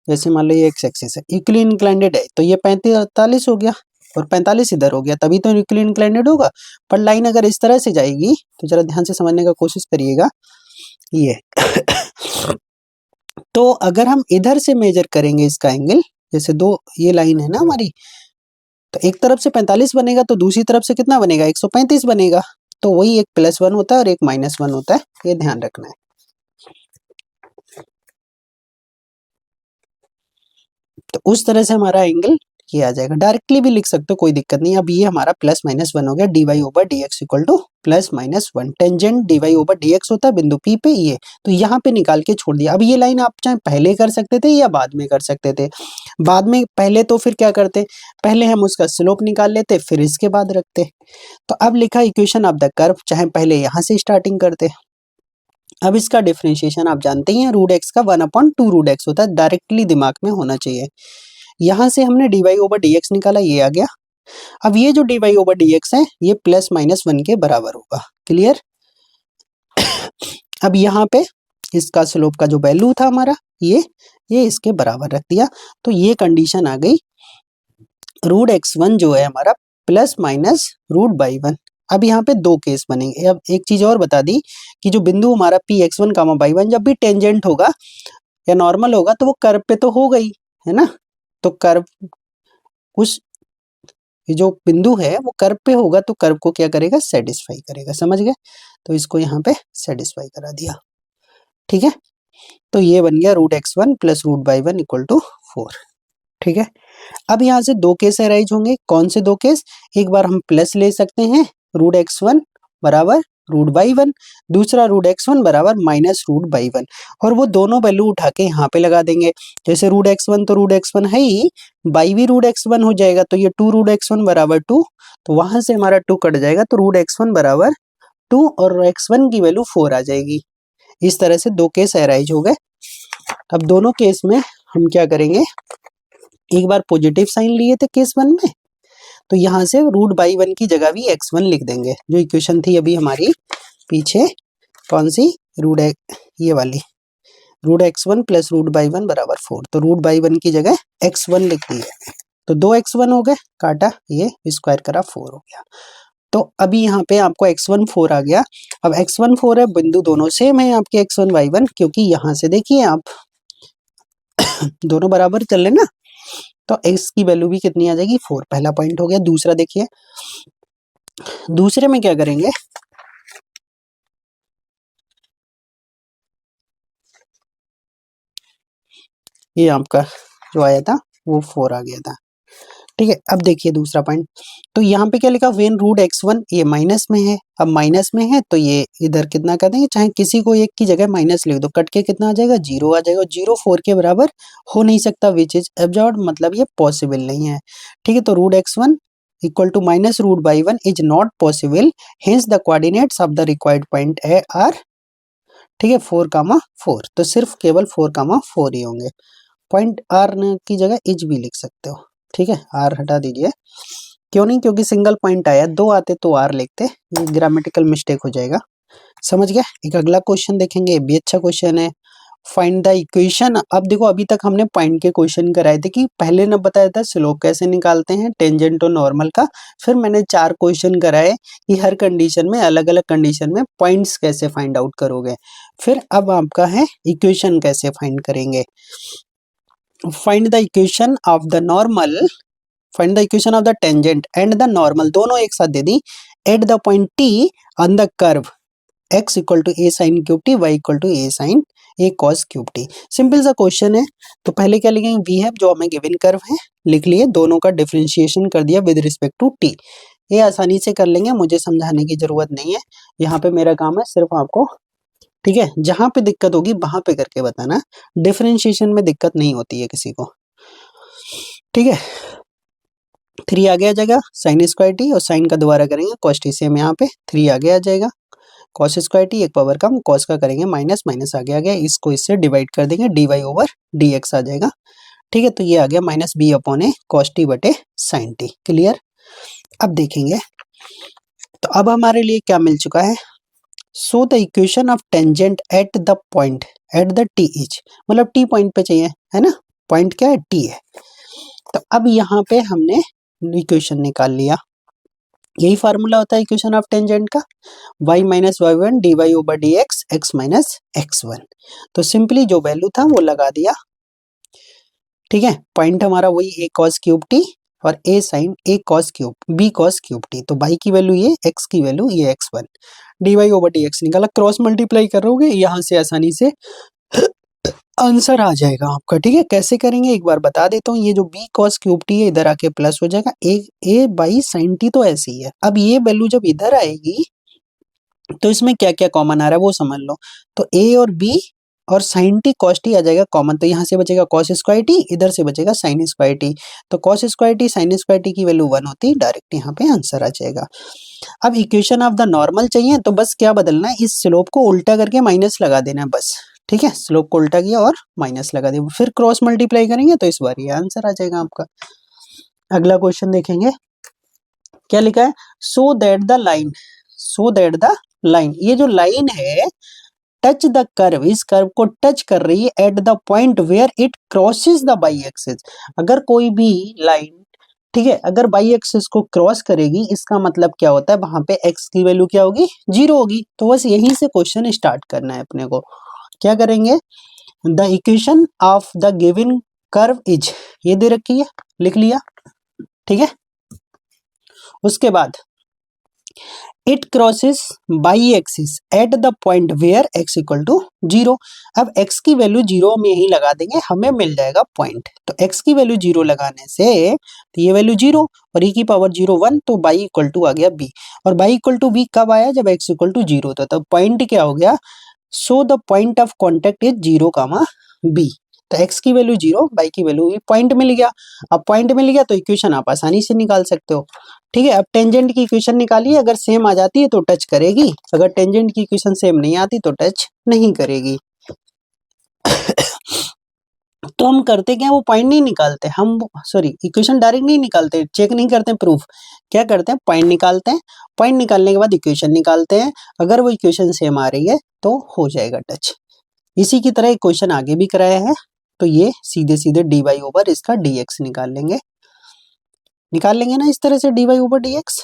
जैसे मान लो ये एक्स एक्सिस है, इक्वली इंक्लाइंड है, तो ये 45 हो गया और 45 इधर हो गया, तभी तो इक्वली इंक्लाइंड होगा। पर लाइन अगर इस तरह से जाएगी तो जरा ध्यान से समझने का कोशिश करिएगा, ये तो अगर हम इधर से मेजर करेंगे इसका एंगल, जैसे दो ये लाइन है ना हमारी, तो एक तरफ से 45 बनेगा तो दूसरी तरफ से कितना बनेगा, 135 बनेगा। तो वही एक +1 होता है और एक -1 होता है, ये ध्यान रखना है। तो उस तरह से हमारा एंगल ये आ जाएगा, डायरेक्टली भी लिख सकते हो, कोई दिक्कत नहीं। अब ये हमारा +-1 हो गया, dy/dx equal to +-1। Tangent dy/dx होता है बिंदु P पे, ये तो यहाँ पे निकाल के छोड़ दिया। अब ये लाइन आप चाहे पहले कर सकते थे या बाद में कर सकते थे। बाद में पहले तो फिर क्या करते, पहले हम उसका स्लोप निकाल लेते, फिर इसके बाद रखते। तो अब लिखा इक्वेशन ऑफ द कर्व, चाहे पहले यहाँ से स्टार्टिंग करते। अब इसका डिफरेंशिएशन आप जानते ही हैं, √x का 1/2 √x होता है, डायरेक्टली दिमाग में होना चाहिए। यहाँ से हमने dy/dx निकाला, ये आ गया। अब ये जो dy/dx है ये +-1 के बराबर होगा, क्लियर। अब यहाँ पे इसका स्लोप का जो वैल्यू था हमारा, ये इसके बराबर रख दिया, तो ये कंडीशन आ गई। √x1 जो है हमारा ±√/1। अब यहाँ पे दो केस बनेंगे। अब एक चीज और बता दी कि जो बिंदु हमारा Px1, y1 जब भी टेंजेंट होगा या नॉर्मल होगा तो वो कर्व पे तो होगा ही, है ना। तो कर्व उस जो बिंदु है वो कर्व पे होगा, तो कर्व को क्या करेगा, सेटिस्फाई करेगा, समझ गए। तो इसको यहाँ पे सेटिस्फाई करा दिया, ठीक है। तो ये बन गया √x1 + √y1 इक्वल टू 4, ठीक है। अब यहाँ से दो केस अराइज होंगे, कौन से दो केस, एक बार हम प्लस ले सकते हैं, √x1 बराबर √y1, दूसरा √x1 बराबर -√y1, और वो दोनों वैल्यू उठा के यहाँ पे लगा देंगे। जैसे √x1 तो √x1 है ही, y भी √x1 हो जाएगा, तो ये 2 √x1 बराबर 2, तो वहां से हमारा 2 कट जाएगा, तो √x1 बराबर 2 और x1 की वैल्यू 4 आ जाएगी। इस तरह से दो केस अराइज हो गए। अब दोनों केस में हम क्या करेंगे, एक बार पॉजिटिव साइन लिए थे केस 1 में, तो यहाँ से √y1 की जगह भी x1 लिख देंगे। जो इक्वेशन थी अभी हमारी पीछे, कौन सी, ये वाली, √x1 + √y1 बराबर 4, तो √y1 की जगह x1 लिख दिए, तो 2 x1 हो गए, काटा, ये स्क्वायर करा, 4 हो गया। तो अभी यहाँ पे आपको x1 4 आ गया। अब x1 4 है, बिंदु दोनों सेम है आपके x1 y1, क्योंकि यहाँ से देखिए आप दोनों बराबर चल रहे ना, तो x की वैल्यू भी कितनी आ जाएगी, 4, पहला पॉइंट हो गया। दूसरा देखिए, दूसरे में क्या करेंगे, ये आपका जो आया था वो 4 आ गया था, ठीक है। अब देखिए दूसरा पॉइंट, तो यहाँ पे क्या लिखा, वेन √x1, ये माइनस में है, अब माइनस में है तो ये इधर कितना कर देंगे, चाहे किसी को एक की जगह माइनस लिख दो, कट के कितना आ जाएगा, 0 आ जाएगा। 0 4 के बराबर हो नहीं सकता, विच इज एब्सर्ड, मतलब ये पॉसिबल नहीं है, ठीक है। तो √x1 इक्वल टू -√y1 is not possible, hence the coordinates of the required point are, ठीक है, 4, तो सिर्फ केवल 4, ही होंगे। पॉइंट आर की जगह इज भी लिख सकते हो, ठीक है, आर हटा दीजिए, क्यों नहीं, क्योंकि सिंगल पॉइंट आया, दो आते तो आर लिखते, ये ग्रामेटिकल मिस्टेक हो जाएगा, समझ गया। एक अगला क्वेश्चन देखेंगे, ये भी अच्छा क्वेश्चन है, फाइंड द इक्वेशन। अब देखो अभी तक हमने पॉइंट के क्वेश्चन कराए थे, कि पहले न बताया था स्लोप कैसे निकालते हैं टेंजेंट और नॉर्मल का, फिर मैंने 4 क्वेश्चन कराए कि हर कंडीशन में, अलग अलग कंडीशन में पॉइंट्स कैसे फाइंड आउट करोगे। फिर अब आपका है इक्वेशन कैसे फाइंड करेंगे। Find the equation of the normal, find the equation of the tangent and the normal, दोनों एक साथ दे दी, at the point T on the curve x equal to a sin cube t, y equal to a sin a cos cube t। Simple सा question है, तो पहले क्या लिखेंगे, v है जो हमें गिवन कर्व है, लिख लिए, दोनों का डिफरेंशिएशन कर दिया विद रिस्पेक्ट टू t। ये आसानी से कर लेंगे, मुझे समझाने की जरूरत नहीं है, यहाँ पे मेरा काम है सिर्फ आपको ठीक है, जहां पे दिक्कत होगी वहां पे करके बताना, डिफरेंशिएशन में दिक्कत नहीं होती है किसी को। ठीक है, 3 आगे आ जाएगा साइन स्क्वायर टी, और साइन का दोबारा करेंगे कॉस टी, सेम यहाँ पे 3 आगे आ जाएगा, कॉस स्क्वायर टी एक पावर कम, कॉस का करेंगे माइनस, माइनस आगे आ गया, इसको इससे डिवाइड कर देंगे, dy ओवर dx आ जाएगा। ठीक है, तो ये आ गया माइनस बी अपॉन ए कॉस टी बटे साइन टी। क्लियर? अब देखेंगे, तो अब हमारे लिए क्या मिल चुका है, so the equation of tangent eight the point at the T etch, मतलब टी पॉइंट पे चाहिए, है ना, पॉइंट क्या है, टी है। तो अब यहाँ पे हमने इक्वेशन निकाल लिया, यही फार्मूला होता है इक्वेशन ऑफ टेंजेंट का, y minus y one d Y over D x, x minus x one. तो सिंपली जो वैल्यू था वो लगा दिया। ठीक है, पॉइंट हमारा वही a cos क्यूब टी और a sin a cos cube b cos cube T, तो y की वैल्यू ये, x की वैल्यू ये x1, dy ओवर dx निकाला, क्रॉस मल्टीप्लाई करोगे यहाँ से आसानी से आंसर आ जाएगा आपका। ठीक है, कैसे करेंगे एक बार बता देता हूँ, ये जो b cos क्यूब टी है इधर आके प्लस हो जाएगा, a बाई sin टी तो ऐसे ही है। अब ये वैल्यू जब इधर आएगी तो इसमें क्या क्या कॉमन आ रहा है वो समझ लो, तो a और b और sin टी cos टी आ जाएगा कॉमन, तो यहाँ से बचेगा cos स्क्वायर टी, इधर से बचेगा sin स्क्वायर टी, तो cos square T sin square T की वैल्यू 1 होती है, डायरेक्ट यहाँ पे आंसर आ जाएगा। अब इक्वेशन ऑफ द नॉर्मल चाहिए, तो बस क्या बदलना है, इस स्लोप को उल्टा करके माइनस लगा देना है बस। ठीक है, स्लोप को उल्टा किया और माइनस लगा दिया, फिर क्रॉस मल्टीप्लाई करेंगे तो इस बार ये आंसर आ जाएगा आपका। अगला क्वेश्चन देखेंगे, क्या लिखा है, so that the line, so that the line, ये जो लाइन है टच द कर्व, इस कर्व को टच कर रही है at the point where it crosses the y axis. अगर कोई भी लाइन, ठीक है, अगर बाई एक्सिस को क्रॉस करेगी, इसका मतलब क्या होता है, वहां पे x की वैल्यू क्या होगी, 0 होगी। तो बस यहीं से क्वेश्चन स्टार्ट करना है अपने को। क्या करेंगे, the equation of the given curve is, ये दे रखी है, लिख लिया। ठीक है, उसके बाद it crosses y axis at the point where x equal to 0। अब x की वैल्यू 0 में ही लगा देंगे, हमें मिल जाएगा पॉइंट। तो x की वैल्यू 0 लगाने से, तो ये वैल्यू 0 और e की पावर 0 1, तो y इक्वल टू आ गया b, और y इक्वल टू b कब आया, जब x इक्वल टू 0 था। तो पॉइंट क्या हो गया, so the point of contact is 0 comma b। तो x की वैल्यू 0, y की वैल्यू b, पॉइंट मिल गया। अब पॉइंट मिल गया तो इक्वेशन आप आसानी से निकाल सकते हो। ठीक है, अब टेंजेंट की इक्वेशन निकालिए, अगर सेम आ जाती है तो टच करेगी, अगर टेंजेंट की इक्वेशन सेम नहीं आती तो टच नहीं करेगी। तो हम करते क्या, वो पॉइंट नहीं निकालते हम, सॉरी इक्वेशन डायरेक्ट नहीं निकालते, चेक नहीं करते प्रूफ, क्या करते हैं, पॉइंट निकालते हैं, पॉइंट निकालने के बाद इक्वेशन निकालते हैं, अगर वो इक्वेशन सेम आ रही है तो हो जाएगा टच। इसी की तरह एक क्वेश्चन आगे भी कराया है, तो ये सीधे सीधे dy ओवर इसका dx निकाल लेंगे ना, इस तरह से dy ओवर dx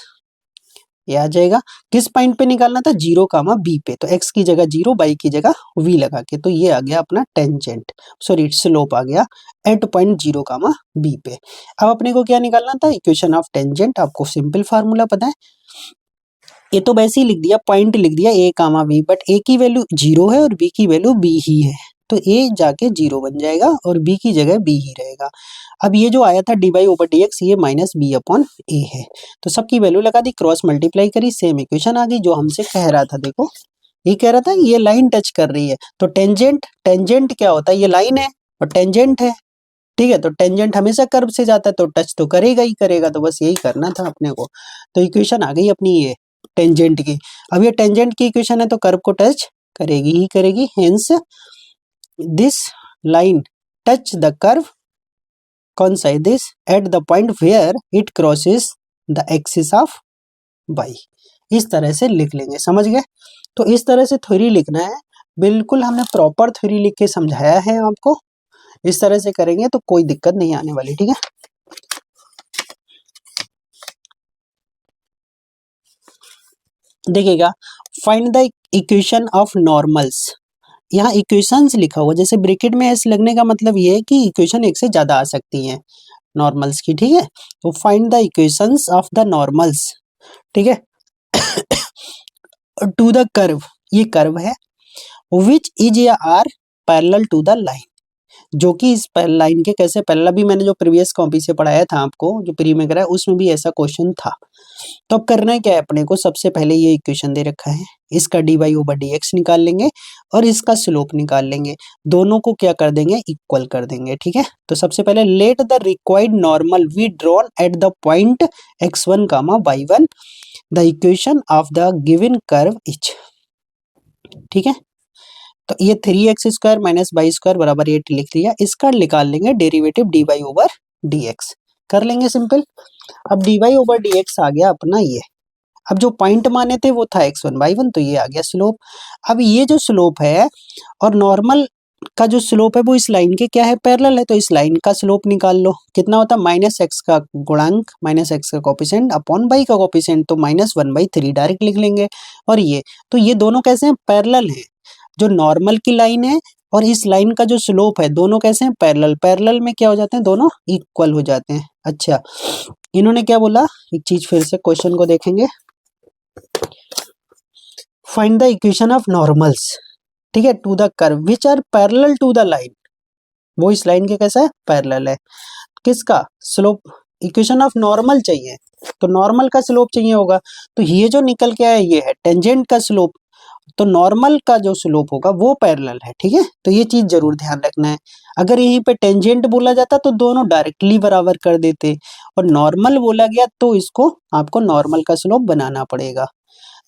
ये आ जाएगा। किस पॉइंट पे निकालना था, 0 कामा b पे, तो x की जगह 0, y की जगह v लगा के, तो ये आ गया अपना टेंजेंट, सॉरी स्लोप आ गया एट पॉइंट 0 कामा b पे। अब अपने को क्या निकालना था, इक्वेशन ऑफ टेंजेंट, आपको सिंपल फार्मूला पता है, ये तो वैसे ही लिख दिया, पॉइंट लिख दिया a comma b, but a की वैल्यू 0 है और b की वैल्यू b ही है, तो a जाके 0 बन जाएगा और b की जगह b ही रहेगा। अब ये जो आया था dy ओवर dx, ये माइनस b अपॉन a है, तो सबकी वैल्यू लगा दी, क्रॉस मल्टीप्लाई करी, सेम इक्वेशन आ गई जो हमसे कह रहा था। देखो ये कह रहा था ये लाइन टच कर रही है, तो टेंजेंट, टेंजेंट क्या होता है, ये लाइन है और टेंजेंट है। ठीक है, तो टेंजेंट हमेशा कर्व से जाता है तो टच तो करेगा ही करेगा, तो बस यही करना था अपने को। तो इक्वेशन आ गई अपनी ये टेंजेंट की। अब ये टेंजेंट की इक्वेशन है तो कर्व को टच करेगी ही करेगी, hence this line touch the curve, कौन सा है, this at the point where it crosses the axis of y। इस तरह से लिख लेंगे, समझ गए। तो इस तरह से थ्योरी लिखना है, बिल्कुल हमने प्रॉपर थ्योरी लिख के समझाया है आपको, इस तरह से करेंगे तो कोई दिक्कत नहीं आने वाली। ठीक है, देखिएगा, find the equation of normals, यहाँ इक्वेशंस लिखा हुआ, जैसे ब्रैकेट में एस लगने का मतलब ये है कि इक्वेशन एक से ज्यादा आ सकती हैं नॉर्मल्स की। ठीक है, तो find the equations of the normals. ठीक है, टू द कर्व, ये कर्व है, विच इज या are parallel to the line, जो कि इस लाइन के कैसे पैरेलल, अभी मैंने जो प्रीवियस कॉपी से पढ़ाया था आपको, जो प्री में कराया उसमें भी ऐसा क्वेश्चन था। तो अब करना है क्या है अपने को, सबसे पहले ये इक्वेशन दे रखा है, इसका dy/dx निकाल लेंगे और इसका स्लोप निकाल लेंगे, दोनों को क्या कर देंगे, इक्वल कर देंगे। ठीक है, तो सबसे पहले late the required normal be drawn at the point x1, y1 the equation of the given curve is. ठीक है, तो ये 3x² माइनस वाई स्क्वायर बराबर 8 लिख लिया, इसका निकाल लेंगे डेरिवेटिव dy/dx, कर लेंगे सिंपल। अब dy/dx आ गया अपना ये, अब जो पॉइंट माने थे वो था x1 y1, तो ये आ गया स्लोप। अब ये जो स्लोप है और नॉर्मल का जो स्लोप है वो इस लाइन के क्या है, पैरेलल है, तो इस लाइन का स्लोप निकाल लो, कितना होता है -x का गुणांक माइनस x का कोफिशिएंट अपॉन y का कोफिशिएंट, तो -1/3 डायरेक्ट लिख लेंगे। और ये तो ये दोनों कैसे हैं, पैरेलल हैं, जो नॉर्मल की लाइन है और इस लाइन का जो स्लोप है दोनों कैसे हैं, पैरेलल, पैरेलल में क्या हो जाते हैं, दोनों इक्वल हो जाते हैं। अच्छा, इन्होंने क्या बोला, एक चीज फिर से क्वेश्चन को देखेंगे, find the equation of normals, ठीक है, to the curve which are parallel to the line, वो इस लाइन के कैसा है, पैरेलल है, किसका स्लोप, इक्वेशन ऑफ नॉर्मल चाहिए, तो नॉर्मल का स्लोप चाहिए होगा, तो ये जो निकल के आया ये है टेंजेंट का स्लोप, तो नॉर्मल का जो स्लोप होगा वो पैरेलल है। ठीक है, तो ये चीज जरूर ध्यान रखना है, अगर यहीं पे टेंजेंट बोला जाता तो दोनों डायरेक्टली बराबर कर देते, और नॉर्मल बोला गया तो इसको आपको नॉर्मल का स्लोप बनाना पड़ेगा।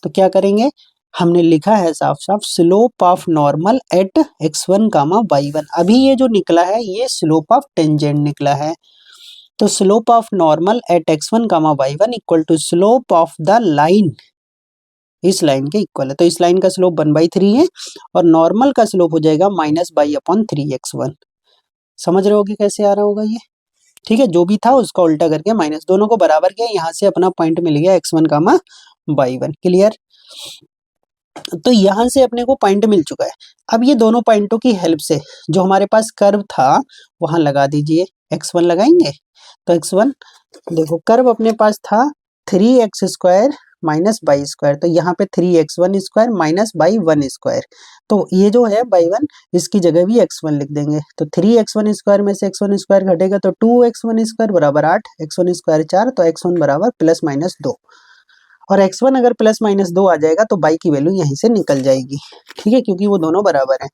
तो क्या करेंगे, हमने लिखा है साफ साफ slope of normal at x1, y1, अभी ये जो निकला है ये स्लोप ऑफ टेंजेंट निकला है, तो slope of normal at x1, y1 equal to slope of the line, इस लाइन के इक्वल है, तो इस लाइन का स्लोप 1/3 है और नॉर्मल का स्लोप हो जाएगा -y/3x1। समझ रहे हो कि कैसे आ रहा होगा ये। ठीक है, जो भी था उसका उल्टा करके माइनस, दोनों को बराबर किया, यहाँ से अपना पॉइंट मिल गया x1, y1। क्लियर, तो यहाँ से अपने को पॉइंट मिल चुका है। अब ये दोनों पॉइंटों की हेल्प से जो हमारे पास कर्व था वहां लगा दीजिए, x1 लगाएंगे, तो x1 देखो कर्व अपने पास था 3x² माइनस वाई स्क्वायर, तो यहाँ पे 3x1² माइनस y1², तो ये जो है y1 इसकी जगह भी x1 लिख देंगे, तो 3x1² में से x1² घटेगा तो 2x1² बराबर 8, x1² 4, तो x1 बराबर +-2, और x1 अगर +-2 आ जाएगा तो y की वैल्यू यहीं से निकल जाएगी। ठीक है, क्योंकि वो दोनों बराबर हैं।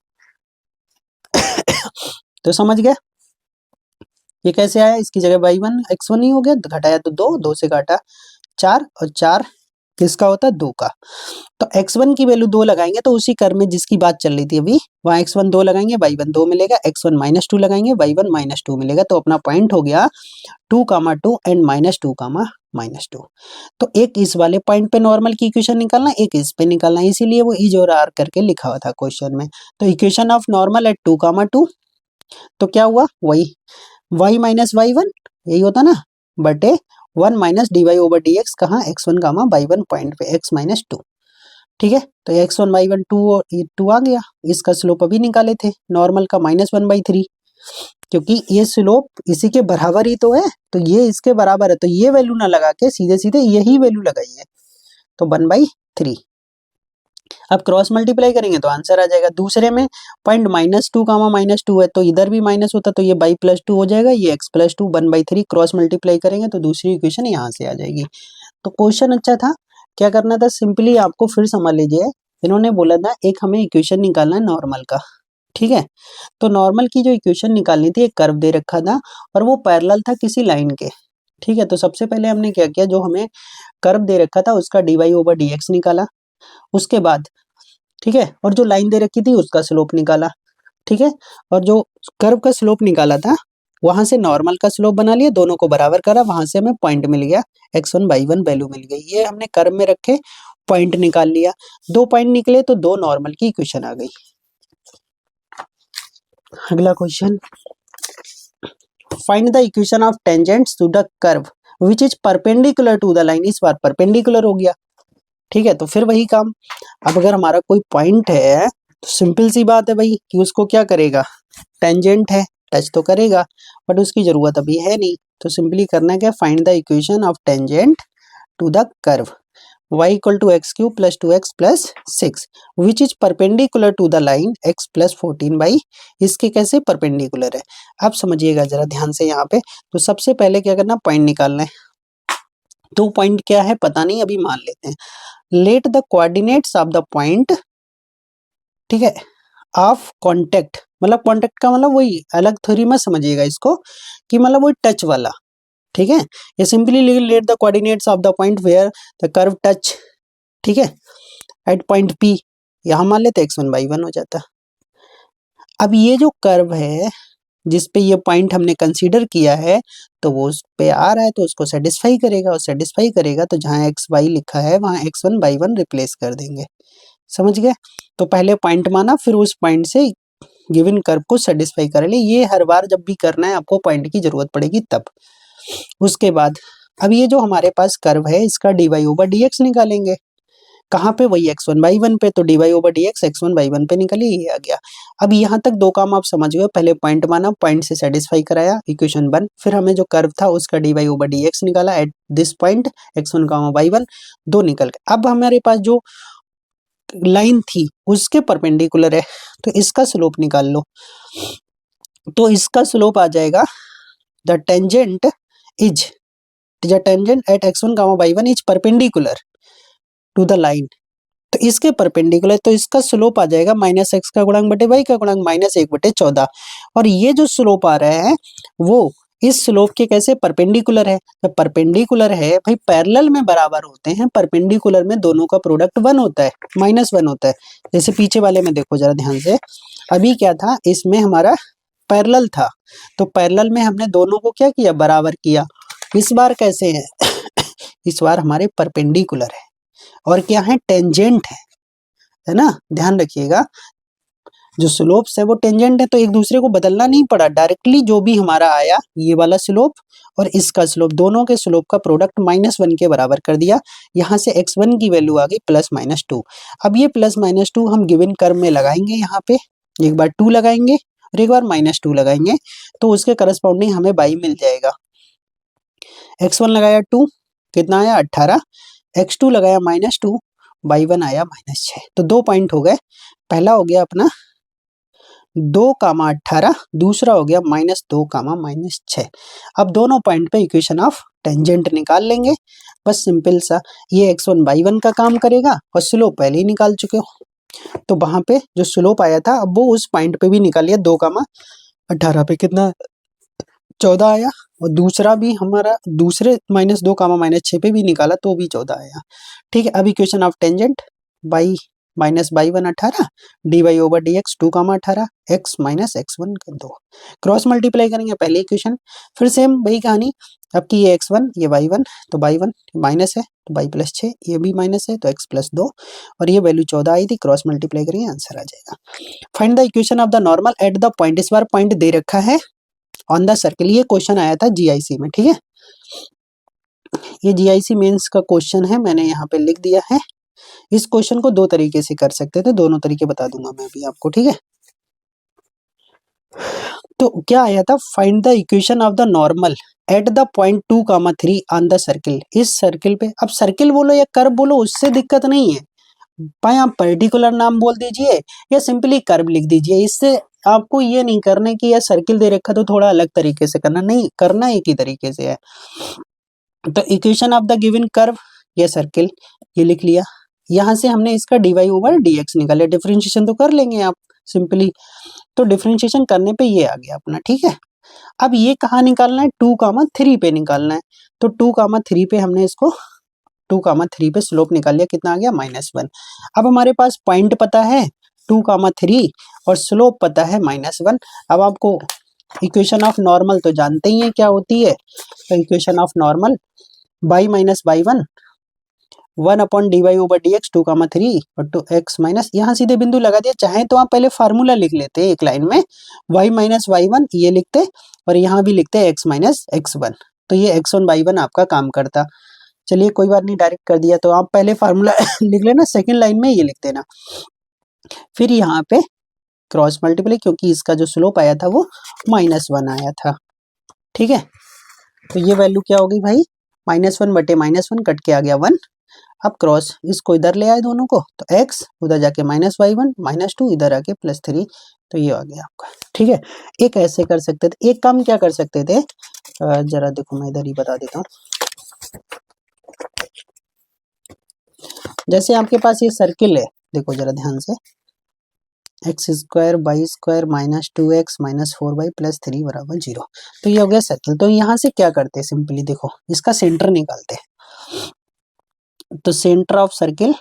तो समझ गए ये कैसे आया, इसकी जगह y1 x1 ही हो गया, घटाया तो 2, 2 से काटा 4, और 4 किसका होता है, 2 का, तो x1 की वैल्यू 2 लगाएंगे, तो उसी कर्व में जिसकी बात चल रही थी अभी, वहाँ x1 2 लगाएंगे, y1 2 मिलेगा, x1 -2 लगाएंगे, y1 -2 मिलेगा, तो अपना पॉइंट हो गया 2, 2 एंड -2, -2। तो एक इस वाले पॉइंट पे नॉर्मल की इक्वेशन निकालना, एक इस पे निकालना, इसीलिए वो इज और आर करके लिखा हुआ था क्वेश्चन में। तो इक्वेशन ऑफ नॉर्मल एट 2, 2, तो क्या हुआ, वही y - y1 यही होता ना, बटे 1 - dy/dx, कहाँ, x1, y1 पॉइंट पे x -2। ठीक है, तो x1 y1 2 और ये 2 आ गया, इसका स्लोप अभी निकाले थे नॉर्मल का -1/3, क्योंकि ये स्लोप इसी के बराबर ही तो है, तो ये इसके बराबर है, तो ये वैल्यू ना लगा के सीधे सीधे यही वैल्यू लगाइए, तो 1/3। अब क्रॉस मल्टीप्लाई करेंगे तो आंसर आ जाएगा, दूसरे में पॉइंट -2, -2 है, तो इधर भी माइनस होता तो ये y+2 हो जाएगा, ये x+2, 1/3 क्रॉस मल्टीप्लाई करेंगे तो दूसरी इक्वेशन यहाँ से आ जाएगी। तो क्वेश्चन अच्छा था, क्या करना था, सिंपली आपको फिर समझ लीजिए, इन्होंने बोला था एक हमें इक्वेशन निकालना है नॉर्मल का। ठीक है, तो नॉर्मल की जो इक्वेशन निकालनी थी, एक कर्व दे रखा था और वो पैरेलल था किसी लाइन के। ठीक है, तो सबसे पहले हमने क्या किया, जो हमें कर्व दे रखा था उसका dy/dx निकाला, उसके बाद ठीक है, और जो लाइन दे रखी थी उसका स्लोप निकाला। ठीक है, और जो कर्व का स्लोप निकाला था वहां से नॉर्मल का स्लोप बना लिया, दोनों को बराबर करा, वहां से हमें पॉइंट मिल गया, x1 y1 वैल्यू मिल गई, ये हमने कर्व में रखे पॉइंट निकाल लिया, 2 पॉइंट निकले तो 2 नॉर्मल की इक्वेशन आ गई। अगला question, find the equation of tangents to the curve which is perpendicular to the line, इस बार परपेंडिकुलर हो गया। ठीक है, तो फिर वही काम, अब अगर हमारा कोई पॉइंट है तो सिंपल सी बात है भाई कि उसको क्या करेगा, टेंजेंट है, टच तो करेगा, बट उसकी जरूरत अभी है नहीं, तो सिंपली करना है क्या, find the equation of tangent to the curve y equal to x cube plus 2x plus 6 which is perpendicular to the line x plus 14 y, इसके कैसे परपेंडिकुलर है। अब समझिएगा जरा ध्यान से यहाँ पे। तो सबसे पहले क्या करना, पॉइंट निकालना है। तो पॉइंट क्या है पता नहीं, अभी मान लेते हैं। Late the coordinates of the point, ठीक है, ऑफ कॉन्टेक्ट, मतलब कॉन्टेक्ट का मतलब वही अलग थ्योरी में समझिएगा इसको कि मतलब वही टच वाला, ठीक है। ये simply let the coordinates of the point where the curve touch, ठीक है, एट पॉइंट P, यहां मान लेते x1/1 हो जाता। अब ये जो कर्व है जिस पे ये पॉइंट हमने कंसीडर किया है, तो वो उस पे आ रहा है तो उसको सेटिस्फाई करेगा, और सेटिस्फाई करेगा तो जहां xy लिखा है वहां x1/1 रिप्लेस कर देंगे। समझ गए। तो पहले पॉइंट माना, फिर उस पॉइंट से गिवन कर्व को सेटिस्फाई कर ले। ये हर बार जब भी करना है आपको पॉइंट की जरूरत पड़ेगी तब। उसके बाद अब ये जो हमारे पास कर्व है इसका dy/dx निकालेंगे। कहाँ पे, वही x1/1 पे। तो dy/dx x1/1 पे निकलिए, ये आ गया। अब यहाँ तक दो काम आप समझ गए। पहले पॉइंट माना, पॉइंट से सेटिस्फाई कराया, इक्वेशन 1। फिर हमें जो कर्व था उसका dy/dx निकाला at this point x1, y1, दो निकल गए। अब हमारे पास जो लाइन थी उसके परपेंडिकुलर है, तो इसका स्लोप निकाल लो। तो इसका स्लोप आ जाएगा the tangent is, the tangent at x1, y1 is perpendicular to the line. तो इसके परपेंडिकुलर, तो इसका स्लोप आ जाएगा -x का गुणांक बटे y का गुणांक -1/14। और ये जो स्लोप आ रहा है वो इस स्लोप के कैसे परपेंडिकुलर है। तो परपेंडिकुलर है भाई, पैरेलल में बराबर होते हैं, परपेंडिकुलर में दोनों का प्रोडक्ट 1 होता है, -1 होता है। जैसे पीछे वाले में देखो जरा ध्यान से, अभी क्या था, इसमें हमारा पैरेलल था, तो पैरेलल में हमने दोनों को क्या किया, बराबर किया। इस बार कैसे है इस बार हमारे परपेंडिकुलर है, और क्या है, टेंजेंट है ना। ध्यान रखिएगा, जो स्लोप्स है वो टेंजेंट है, तो एक दूसरे को बदलना नहीं पड़ा, डायरेक्टली जो भी हमारा आया ये वाला स्लोप और इसका स्लोप, दोनों के स्लोप का प्रोडक्ट -1 के बराबर कर दिया। यहाँ से x1 की वैल्यू आ गई +-2। अब ये +-2 हम गिवन कर्व में लगाएंगे, यहाँ पे एक बार 2 लगाएंगे और एक बार -2 लगाएंगे, तो उसके करस्पॉन्डिंग हमें y मिल जाएगा। x1 लगाया 2, कितना आया 18, x2 लगाया -2, y1 आया -6। तो दो पॉइंट हो गए, पहला हो गया अपना 2,18, दूसरा हो गया -2, -6। अब दोनों पॉइंट पे इक्वेशन ऑफ टेंजेंट निकाल लेंगे, बस सिंपल सा। ये x1 y1 का काम करेगा और स्लोप पहले ही निकाल चुके हो, तो वहां पे जो स्लोप आया था अब वो उस पॉइंट पे भी निकाल लिया। 2,18 पे कितना 14 आया, और दूसरा भी हमारा दूसरे -2, -6 पे भी निकाला तो भी 14 आया। ठीक है, अब equation of tangent y -y1 18, dy/dx 2,18, x -x1 कर दो, क्रॉस मल्टीप्लाई करेंगे पहले इक्वेशन, फिर सेम वही कहानी। अब की ये x1 ये y1, तो y1 माइनस है तो y +6, ये भी माइनस है तो x +2, और ये वैल्यू 14 आई थी, क्रॉस मल्टीप्लाई करेंगे आंसर आ जाएगा। Find the equation of the normal at the point, इस बार पॉइंट दे रखा है ऑन द सर्किल। ये क्वेश्चन आया था जीआईसी में, ठीक है, ये जीआईसी मेंस का क्वेश्चन है, मैंने यहाँ पे लिख दिया है। इस क्वेश्चन को दो तरीके से कर सकते थे, दोनों तरीके बता दूंगा मैं अभी आपको, ठीक है। तो क्या आया था, find the equation of the normal at the point 2,3 on the circle. इस सर्किल पे, अब सर्किल बोलो या कर्व बोलो उससे दिक्कत नहीं है भाई, आप पर्टिकुलर नाम बोल दीजिए या सिंपली कर्व लिख दीजिए। इससे आपको ये नहीं करने की या सर्किल दे रखा तो थोड़ा अलग तरीके से करना, नहीं करना एक ही तरीके से है। तो equation of the given curve या सर्किल ये लिख लिया, यहाँ से हमने इसका dy/dx निकाला, डिफरेंशिएशन तो कर लेंगे आप सिंपली, तो डिफरेंशिएशन करने पे ये आ गया अपना, ठीक है। अब ये कहाँ निकालना है, 2,3 पे निकालना है, तो 2,3 पे हमने इसको 2,3 पे स्लोप निकाल लिया, कितना आ गया -1। अब हमारे पास पॉइंट पता है 2,3 और स्लोप पता है -1। अब आपको इक्वेशन ऑफ नॉर्मल तो जानते ही हैं क्या होती है, तो equation of normal y -y1 1/dy/dx 2,3 और 2x माइनस, यहाँ सीधे बिंदु लगा दिया। चाहे तो आप पहले फार्मूला लिख लेते एक लाइन में, y -y1 ये लिखते और यहाँ भी लिखते x -x1, तो ये x1 y1 आपका काम करता। चलिए कोई बात नहीं, डायरेक्ट कर दिया, तो आप पहले फार्मूला लिख लेना, सेकंड लाइन में ये लिख देना, फिर यहाँ पे क्रॉस मल्टीप्लाई, क्योंकि इसका जो स्लोप आया था वो -1 आया था, ठीक है। तो ये वैल्यू क्या होगी भाई, -1 बटे -1 कट के आ गया 1। अब क्रॉस इसको इधर ले आए दोनों को, तो x उधर जाके -y1 -2 इधर आके +3, तो ये आ गया आपका। ठीक है, एक ऐसे कर सकते थे। एक काम क्या कर सकते थे, जरा देखो मैं इधर ही बता देता हूँ। जैसे आपके पास ये सर्किल है, देखो जरा ध्यान से, x² y² -2x -4y +3 = 0, तो ये हो गया सर्किल। तो यहाँ से क्या करते हैं, सिंपली देखो इसका सेंटर निकालते हैं। तो सेंटर ऑफ सर्किल,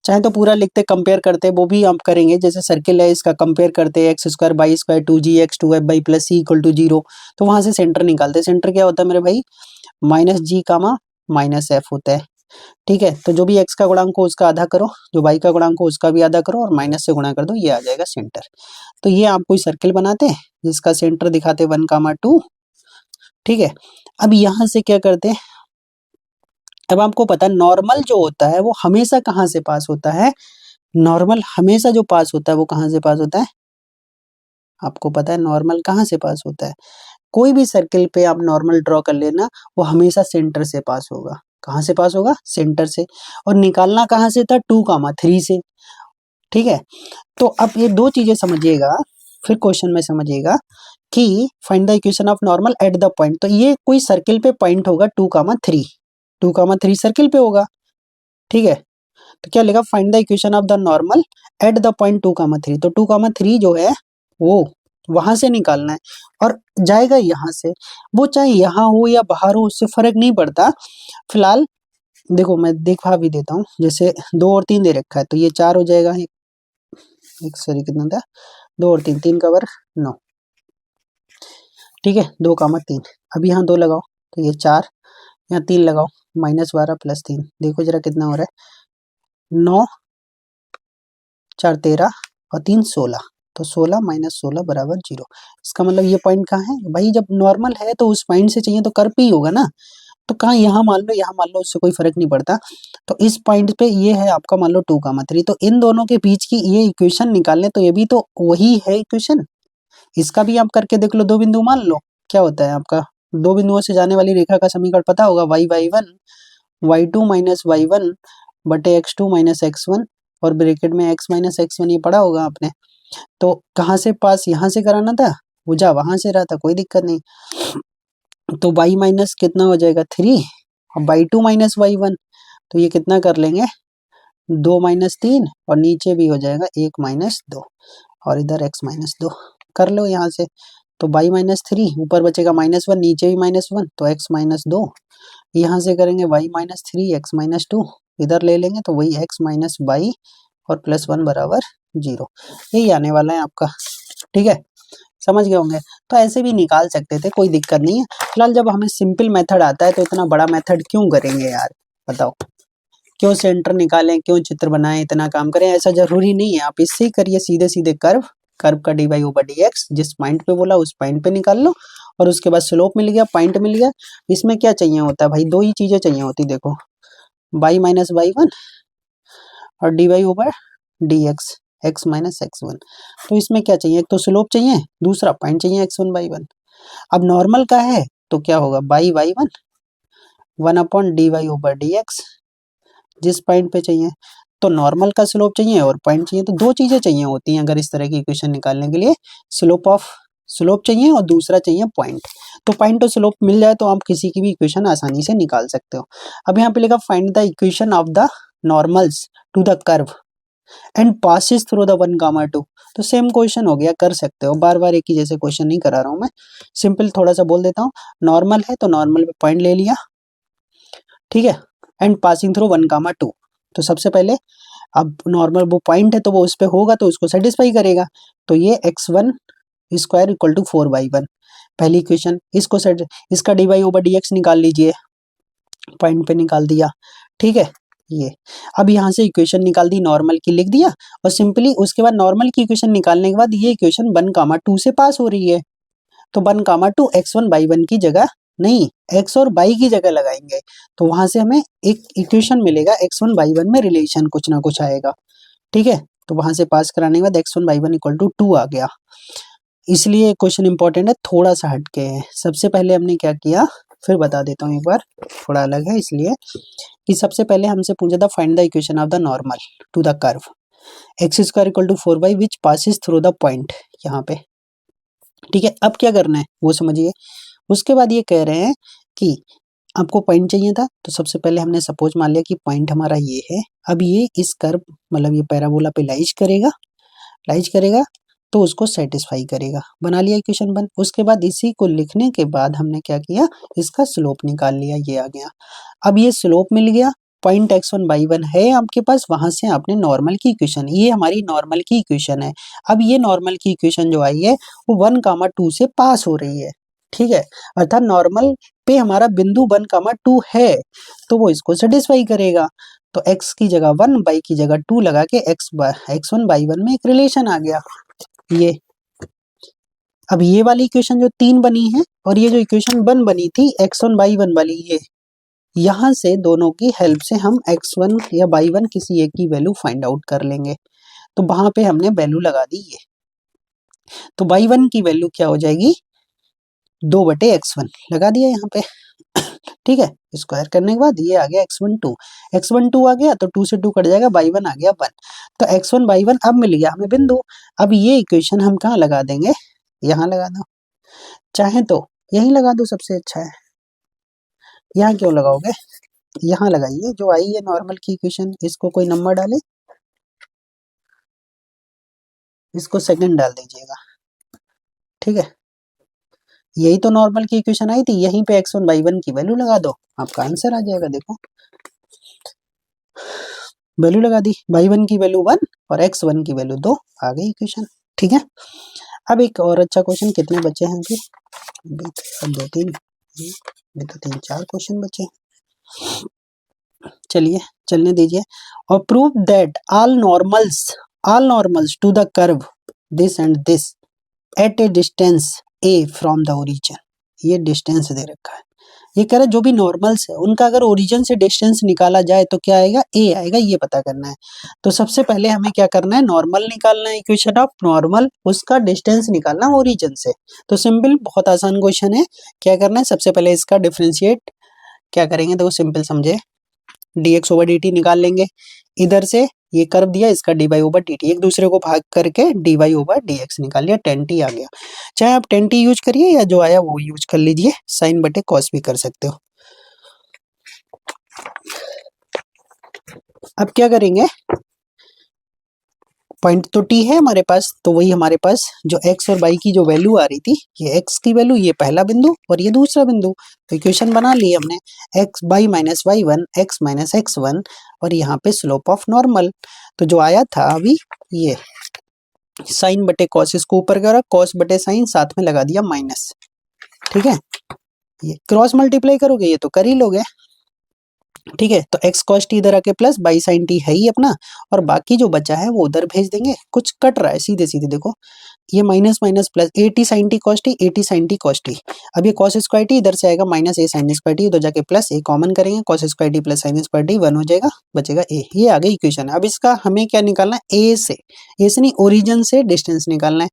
चाहे तो पूरा लिखते कंपेयर करते, वो भी हम करेंगे। जैसे सर्किल है इसका कंपेयर करते हैं, x² y² 2gx 2fy + c = 0, तो वहां से सेंटर निकालते हैं। सेंटर क्या होता है मेरे भाई, -g, -f होता है। ठीक है, तो जो भी x का गुणांक हो उसका आधा करो, जो y का गुणांक हो उसका भी आधा करो, और माइनस से गुणा कर दो, ये आ जाएगा सेंटर। तो ये आप कोई सर्किल बनाते हैं जिसका सेंटर दिखाते 1, 2। ठीक है, अब यहाँ से क्या करते हैं, अब आपको पता है नॉर्मल जो होता है वो हमेशा कहाँ से पास होता है, नॉर्मल हमेशा जो पास होता है वो कहाँ से पास होता है, आपको पता है नॉर्मल कहाँ से पास होता है। कोई भी सर्किल पे आप नॉर्मल ड्रॉ कर लेना, वो हमेशा सेंटर से पास होगा। कहाँ से पास होगा, सेंटर से। और निकालना कहाँ से था, 2, 3 से। ठीक है, तो अब ये दो चीजें समझिएगा, फिर क्वेश्चन में समझिएगा कि find the equation of normal eight the point. तो ये कोई सर्किल पे पॉइंट होगा 2, 3, 2, 3 सर्किल पे होगा। ठीक है, तो क्या लिखा, find the equation of the normal at the point 2, 3। तो 2, 3 जो है वो वहां से निकालना है, और जाएगा यहाँ से। वो चाहे यहाँ हो या बाहर हो, उससे फर्क नहीं पड़ता। फिलहाल देखो मैं दिखा भी देता हूँ, जैसे 2 और 3 दे रखा है, तो ये 4 हो जाएगा। एक सॉरी कितना था, 2 और 3, 3 का वर्ग 9। ठीक है, 2, 3। अब यहाँ 2 लगाओ तो ये 4, यहाँ 3 लगाओ, -12 + 3, देखो जरा कितना हो रहा है, 9, 4 13 और 3 16, तो 16 - 16 = 0। इसका मतलब ये पॉइंट कहाँ है भाई, जब नॉर्मल है तो उस पॉइंट से चाहिए तो कर्व पे ही होगा ना, तो कहाँ यहाँ मान लो, यहाँ मान लो, उससे कोई फर्क नहीं पड़ता। तो इस पॉइंट पे ये है आपका मान लो 2, 3, तो इन दोनों के बीच की ये इक्वेशन निकालने, तो ये भी तो वही है इक्वेशन। इसका भी आप करके देख लो, 2 बिंदु मान लो, क्या होता है आपका, 2 बिंदुओं से जाने वाली रेखा का समीकरण पता होगा, y1 y2 - y1 बटे x2 - x1, और ब्रैकेट में x - x1, ये पढ़ा होगा आपने। तो कहाँ से पास, यहाँ से कराना था, भुजा वहां से रहा था, कोई दिक्कत नहीं। तो y माइनस कितना हो जाएगा 3, और y2 - y1, तो ये कितना कर लेंगे, 2 - 3, और नीचे भी हो जाएगा 1 - 2, और इधर x - 2 कर लो यहाँ से। तो y - 3, ऊपर बचेगा -1, नीचे भी -1, तो x - 2, यहाँ से करेंगे y - 3 x - 2, इधर ले लेंगे तो वही x - y और +1 = 0, यही आने वाला है आपका। ठीक है, समझ गए होंगे। तो ऐसे भी निकाल सकते थे, कोई दिक्कत नहीं है। फिलहाल जब हमें सिंपल मेथड आता है तो इतना बड़ा मेथड क्यों करेंगे यार, बताओ, क्यों सेंटर निकालें, क्यों चित्र बनाएं, इतना काम करें, ऐसा जरूरी नहीं है। आप इससे ही करिए, सीधे सीधे कर्व का dy/dx, जिस पॉइंट पे बोला उस पॉइंट पे निकाल लो, और उसके बाद स्लोप मिल गया, पॉइंट मिल गया। इसमें क्या चाहिए होता है भाई, दो ही चीजें चाहिए होती, देखो y - y1 और dy/dx x - x1। तो इसमें क्या चाहिए, एक तो स्लोप चाहिए, दूसरा पॉइंट चाहिए x1/1। अब नॉर्मल का है तो क्या होगा, y/1 1/dy/dx, जिस पॉइंट पे चाहिए। तो नॉर्मल का स्लोप चाहिए और पॉइंट चाहिए, तो दो चीजें चाहिए होती हैं अगर इस तरह की इक्वेशन निकालने के लिए, स्लोप चाहिए और दूसरा चाहिए पॉइंट। तो पॉइंट और स्लोप मिल जाए तो आप किसी की भी इक्वेशन आसानी से निकाल सकते हो। अब यहाँ पे लिखा find the equation of the normals to the curve and passes through the 1, 2। तो सेम क्वेश्चन हो गया, कर सकते हो, बार बार एक ही जैसे क्वेश्चन नहीं करा रहा हूं मैं, सिंपल थोड़ा सा बोल देता हूँ। नॉर्मल है तो नॉर्मल पे पॉइंट ले लिया, ठीक है, एंड पासिंग थ्रू 1, 2। तो सबसे पहले अब नॉर्मल वो पॉइंट है तो वो उस पर होगा तो उसको सेटिस्फाई करेगा। तो ये x1² = 4y1 पहली इक्वेशन, इसको सेट, इसका dy/dx निकाल लीजिए, पॉइंट पे निकाल दिया। ठीक है, ये अब यहाँ से इक्वेशन निकाल दी, नॉर्मल की लिख दिया, और सिंपली उसके बाद नॉर्मल की इक्वेशन निकालने के बाद ये इक्वेशन 1, 2 से पास हो रही है। तो 1, 2 x1/1 की जगह नहीं, x और y की जगह लगाएंगे, तो वहां से हमें एक इक्वेशन मिलेगा, x1/1 में रिलेशन कुछ ना कुछ आएगा। ठीक है, तो वहां से पास कराने के बाद x1/1 = 2 आ गया। इसलिए क्वेश्चन इंपॉर्टेंट है, थोड़ा सा हटके है। सबसे पहले हमने क्या किया, फिर बता देता हूँ एक बार, थोड़ा अलग है इसलिए कि सबसे पहले हमसे पूछा था find the equation of the normal to the curve x square equal to 4y which passes through the point यहाँ पे। ठीक है, अब क्या करना है वो समझिए। उसके बाद ये कह रहे हैं कि आपको पॉइंट चाहिए था, तो सबसे पहले हमने सपोज मान लिया कि पॉइंट हमारा ये है। अब ये इस कर्व मतलब ये पैराबोला पे लाइज करेगा तो उसको सेटिस्फाई करेगा। बना लिया इक्वेशन 1। उसके बाद इसी को लिखने के बाद हमने क्या किया, इसका स्लोप निकाल लिया, ये आ गया। अब ये स्लोप मिल गया, पॉइंट x1y1 है आपके पास, वहां से आपने नॉर्मल की इक्वेशन, ये हमारी नॉर्मल की इक्वेशन है। अब ये नॉर्मल की इक्वेशन जो आई है वो 1,2 से पास हो रही है। ठीक है, अर्थात नॉर्मल पे हमारा बिंदु 1,2 है, तो वो इसको सेटिस्फाई करेगा। तो x की जगह 1, y की जगह 2 लगा के x1y1 में एक रिलेशन आ गया ये। अब ये वाली इक्वेशन जो 3 बनी है और ये जो इक्वेशन 1 बनी थी x1y1 वाली, ये यहाँ से दोनों की हेल्प से हम x1 या y1 किसी एक की वैल्यू फाइंड आउट कर लेंगे। तो वहां पे हमने वैल्यू लगा दी ये, तो y1 की वैल्यू क्या हो जाएगी, 2/x1 लगा दिया यहाँ पे। ठीक है, स्क्वायर करने के बाद ये आ गया x12 आ गया, तो 2 से 2 कट जाएगा, y1 आ गया 1। तो x1 y1 अब मिल गया हमें बिंदु। अब ये इक्वेशन हम कहाँ लगा देंगे, यहाँ लगा दो, चाहे तो यहीं लगा दो, सबसे अच्छा है। यहाँ क्यों लगाओगे, यहाँ लगाइए, जो आई है नॉर्मल की इक्वेशन, इसको कोई नंबर डाले, इसको सेकंड डाल दीजिएगा। ठीक है, यही तो नॉर्मल की इक्वेशन आई थी, यहीं पे x1 y1 की वैल्यू लगा दो, आपका आंसर आ जाएगा। देखो वैल्यू लगा दी, y1 की वैल्यू 1 और x1 की वैल्यू 2, आ गई इक्वेशन। ठीक है, अब एक और अच्छा क्वेश्चन, कितने बचे हैं अभी, 2 3 तो 3 4 क्वेश्चन बचे। चलिए चलने दीजिए। और prove that all normals to the curve this and this at a distance a from the origin. ये डिस्टेंस दे रखा है, ये कह रहा है जो भी नॉर्मल्स है उनका अगर ओरिजिन से डिस्टेंस निकाला जाए तो क्या आएगा, a आएगा, ये पता करना है। तो सबसे पहले हमें क्या करना है, नॉर्मल निकालना है, इक्वेशन ऑफ नॉर्मल, उसका डिस्टेंस निकालना ओरिजिन से। तो सिंपल, बहुत आसान क्वेश्चन है। क्या करना है, सबसे पहले इसका डिफरेंशिएट क्या करेंगे, तो सिंपल समझे, dx/dt निकाल लेंगे। इधर से ये कर्व दिया, इसका dy/dt, एक दूसरे को भाग करके dy/dx निकाल लिया, tan t आ गया। चाहे आप tan t यूज करिए या जो आया वो यूज कर लीजिए, sin बटे cos भी कर सकते हो। अब क्या करेंगे, पॉइंट तो t है हमारे पास, तो वही हमारे पास जो x और y की जो वैल्यू आ रही थी, ये x की वैल्यू, ये पहला बिंदु और ये दूसरा बिंदु, तो इक्वेशन बना ली हमने, x y minus y1 x minus x1 और यहाँ पे स्लोप ऑफ नॉर्मल। तो जो आया था अभी ये साइन बटे कॉस, इसको ऊपर करा, कॉस बटे साइन, साथ में लगा दिया माइनस। ठीक है, ये क्रॉस मल्टीप्लाई करोगे ये तो कर ही लोगे। ठीक है, तो x cos t इधर आके प्लस बाई साइन t है ही अपना, और बाकी जो बचा है वो उधर भेज देंगे। कुछ कट रहा है सीधे सीधे, देखो ये minus minus plus, a t sine t cos t, a t sine t cos t. अब ये कॉस स्क्वायर टी इधर से आएगा minus a sine square t, उधर जाके प्लस ए कॉमन करेंगे, cos square t plus sine square t 1 हो जाएगा, बचेगा ए। ये आ गई इक्वेशन। अब इसका हमें क्या निकालना है, ए से नहीं, ओरिजिन से डिस्टेंस निकालना है।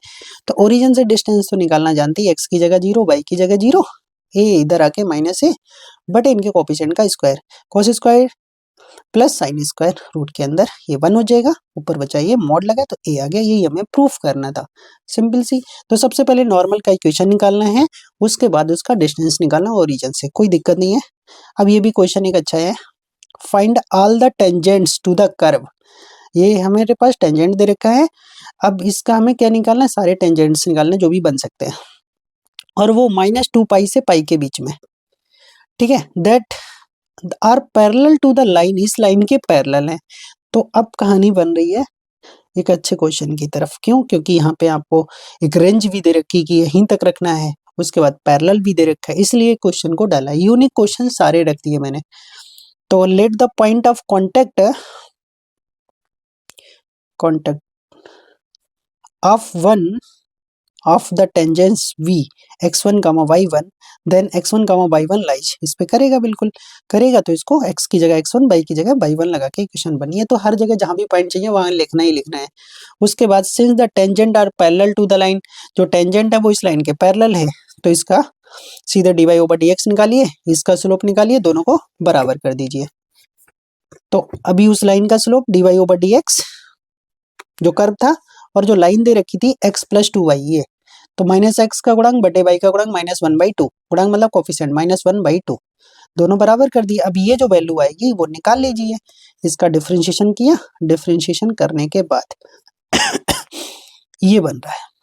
तो ओरिजिन से डिस्टेंस तो निकालना जानती है, एक्स की जगह 0, वाई की जगह 0, ए इधर आके माइनस ए बटे इनके कोफिशिएंट का square, cos square plus sine square, root के अंदर ये 1 हो जाएगा, ऊपर बचा ये मॉड लगा तो ए आ गया। यही हमें प्रूफ करना था, सिंपल सी। तो सबसे पहले नॉर्मल का इक्वेशन निकालना है, उसके बाद उसका डिस्टेंस निकालना ओरिजिन से, कोई दिक्कत नहीं है। अब ये भी क्वेश्चन एक अच्छा है, find all the tangents to the curve. ये हमारे पास टेंजेंट दे रखा है, अब इसका हमें क्या निकालना है, सारे टेंजेंट्स निकालने जो भी बन सकते हैं, और वो -2 पाई से पाई के बीच में। ठीक है, that are parallel to the line, इस लाइन के पैरेलल है। तो अब कहानी बन रही है एक अच्छे क्वेश्चन की तरफ। क्यों, क्योंकि यहाँ पे आपको एक रेंज भी दे रखी कि यहीं तक रखना है, उसके बाद पैरेलल भी दे रखा है, इसलिए क्वेश्चन को डाला। यूनिक क्वेश्चन सारे रख दिए मैंने। तो let the point of contact of one of the tangents v x1, y1, then x1, y1 lies, इस पे करेगा, बिल्कुल करेगा। तो इसको x की जगह x1, y की जगह y1 लगा के इक्वेशन बनी है। तो हर जगह जहां भी पॉइंट चाहिए वहां लिखना ही लिखना है। उसके बाद since the tangent are parallel to the line, जो टेंजेंट है वो इस लाइन के पैरेलल है, तो इसका सीधे dy ओवर dx निकालिए, इसका स्लोप निकालिए, दोनों को बराबर कर दीजिए। तो अभी उस लाइन का स्लोप dy ओवर dx जो कर्व था और जो लाइन दे रखी थी x प्लस 2y, ये तो माइनस एक्स का गुणांक बटे y का गुणांक -1/2, गुणांक मतलब कोफिशिएंट -1/2, दोनों बराबर कर दिए। अब ये जो वैल्यू आएगी वो निकाल लीजिए। इसका डिफरेंशिएशन किया, डिफरेंशिएशन करने के बाद ये बन रहा है।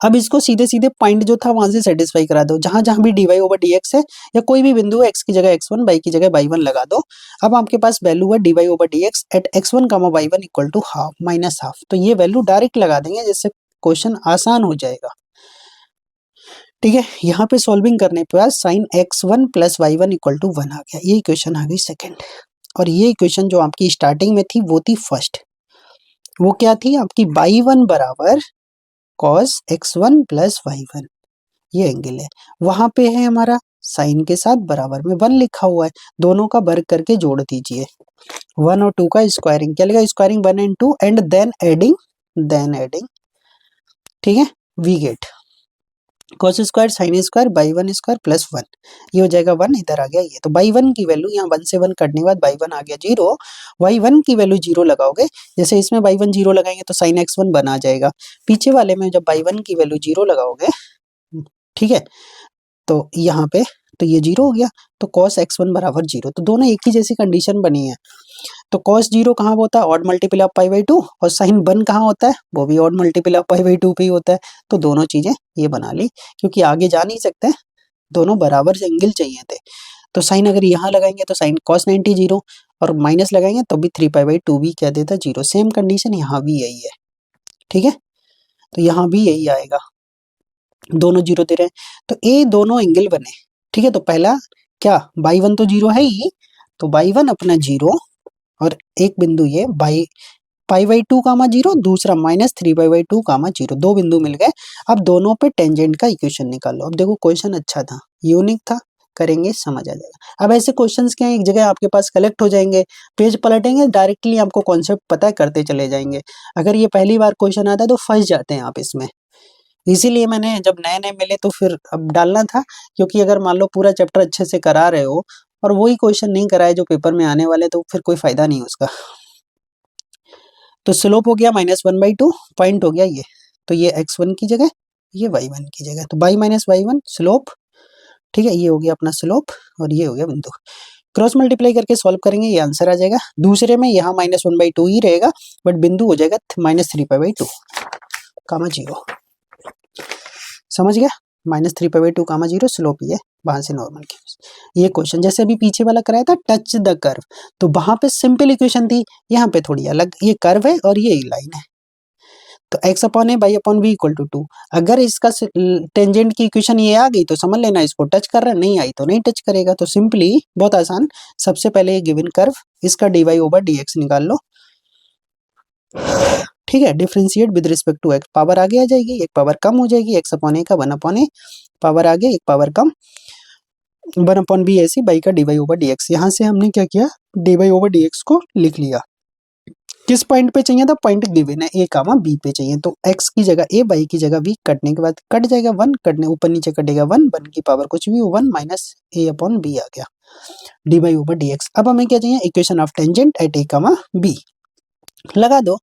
अब इसको सीधे सीधे पॉइंट जो था वहां से सेटिस्फाई करा दो, जहां जहां भी dy ओवर dx है या कोई भी बिंदु x की जगह x1, y की जगह y1 लगा दो। अब आपके पास वैल्यू है dy over dx at x1, y1 equal to half minus half, तो ये वैल्यू डायरेक्ट लगा देंगे जिससे क्वेश्चन आसान हो जाएगा। ठीक है, यहाँ पे सॉल्विंग करने पे बाद sine x1 plus y1 equal to 1 आ गया, ये इक्वेशन आ गई सेकेंड। और ये इक्वेशन जो आपकी स्टार्टिंग में थी वो थी फर्स्ट, वो क्या थी आपकी y1 बराबर cos x1 प्लस y1, ये एंगल है। वहां पे है हमारा साइन के साथ बराबर में 1 लिखा हुआ है, दोनों का वर्ग करके जोड़ दीजिए। 1 और 2 का स्क्वायरिंग, क्या लिखा squaring 1 and 2 and then adding, ठीक है, we get cos square sine square by 1 square plus 1, ये हो जाएगा 1, इधर आ गया ये। तो बाई 1 की वैल्यू यहाँ 1 से 1 कटने के बाद बाई 1 आ गया 0, वाई 1 की वैल्यू 0 लगाओगे, जैसे इसमें बाई 1 0 लगाएंगे तो साइन x1 बना जाएगा, पीछे वाले में जब बाई 1 की वैल्यू 0 लगाओगे, ठीक है, तो यहाँ पे तो ये 0 हो गया, तो cos x1 बराबर 0, तो दोनों एक ही जैसी कंडीशन बनी है। तो cos 0 कहाँ होता है, odd multiple of pi by 2, और साइन 1 कहाँ होता है, वो भी odd multiple of pi by 2 पे ही होता है। तो दोनों चीजें ये बना ली, क्योंकि आगे जा नहीं सकते, दोनों बराबर एंगल चाहिए थे। तो साइन अगर यहाँ लगाएंगे तो साइन cos 90 0, और माइनस लगाएंगे तो भी 3 पाई बाई 2 भी क्या देता 0, सेम कंडीशन यहाँ भी यही है। ठीक है, तो यहाँ भी यही आएगा, दोनों 0 दे रहे हैं, तो ए दोनों एंगल बने। ठीक है, तो पहला क्या बाई 1 तो 0 है ही, तो बाई 1 अपना 0, और एक बिंदु ये बाई पाई बाई 2 कामा 0, दूसरा -3 पाई बाई 2 कामा 0, दो बिंदु मिल गए। अब दोनों पे टेंजेंट का इक्वेशन निकालो। अब देखो क्वेश्चन अच्छा था, यूनिक था, करेंगे समझ आ जाएगा। अब ऐसे क्वेश्चंस क्या है, एक जगह आपके पास कलेक्ट हो जाएंगे, पेज पलटेंगे, डायरेक्टली आपको कॉन्सेप्ट पता करते चले जाएंगे। अगर ये पहली बार क्वेश्चन आता है तो फंस जाते हैं आप इसमें, इसीलिए मैंने जब नए नए मिले तो फिर अब डालना था, क्योंकि अगर मान लो पूरा चैप्टर अच्छे से करा रहे हो और वही क्वेश्चन नहीं कराए जो पेपर में आने वाले, तो फिर कोई फायदा नहीं उसका। तो स्लोप हो गया -1/2, पॉइंट हो गया ये, तो ये x1 की जगह, ये y1 की जगह, तो y माइनस y1 स्लोप। ठीक है, ये हो गया अपना स्लोप और ये हो गया बिंदु। क्रॉस मल्टीप्लाई करके सॉल्व करेंगे, ये आंसर आ जाएगा। दूसरे में यहाँ -1/2 ही रहेगा, बट बिंदु हो जाएगा -3 पाई बाई 2 कामा 0, समझ गया, -3 पाई बाई 2 कामा 0 स्लोप, ये वहां से नॉर्मल की। ये क्वेश्चन जैसे अभी पीछे वाला कराया था टच द कर्व, तो वहां पे सिंपल इक्वेशन थी, यहाँ पे थोड़ी अलग, ये कर्व है और ये लाइन है, तो x upon a by upon b equal to 2। अगर इसका टेंजेंट की इक्वेशन ये आ गई तो समझ लेना इसको टच कर रहा है, नहीं आई तो नहीं टच करेगा। तो सिंपली बहुत आसान, सबसे पहले ये गिवन कर्व, इसका dy ओवर dx निकाल लो। ठीक है, differentiate with respect to x, power आगे आ जाएगी, एक पावर कम हो जाएगी, x अपॉन ए का 1 अपॉन ए, पावर आगे एक पावर कम, 1 अपॉन बी ऐसी, बाई का dy ओवर dx। यहाँ से हमने क्या किया, dy ओवर dx को लिख लिया। किस पॉइंट पे चाहिए था, पॉइंट गिवन है a कामा b पे चाहिए, तो x की जगह a, y की जगह v, कटने के बाद कट जाएगा 1, कटने ऊपर नीचे कटेगा 1, 1 की पावर कुछ भी 1 माइनस a अपॉन b आ गया dy ओवर dx। अब हमें क्या चाहिए, equation of tangent at a comma b लगा दो,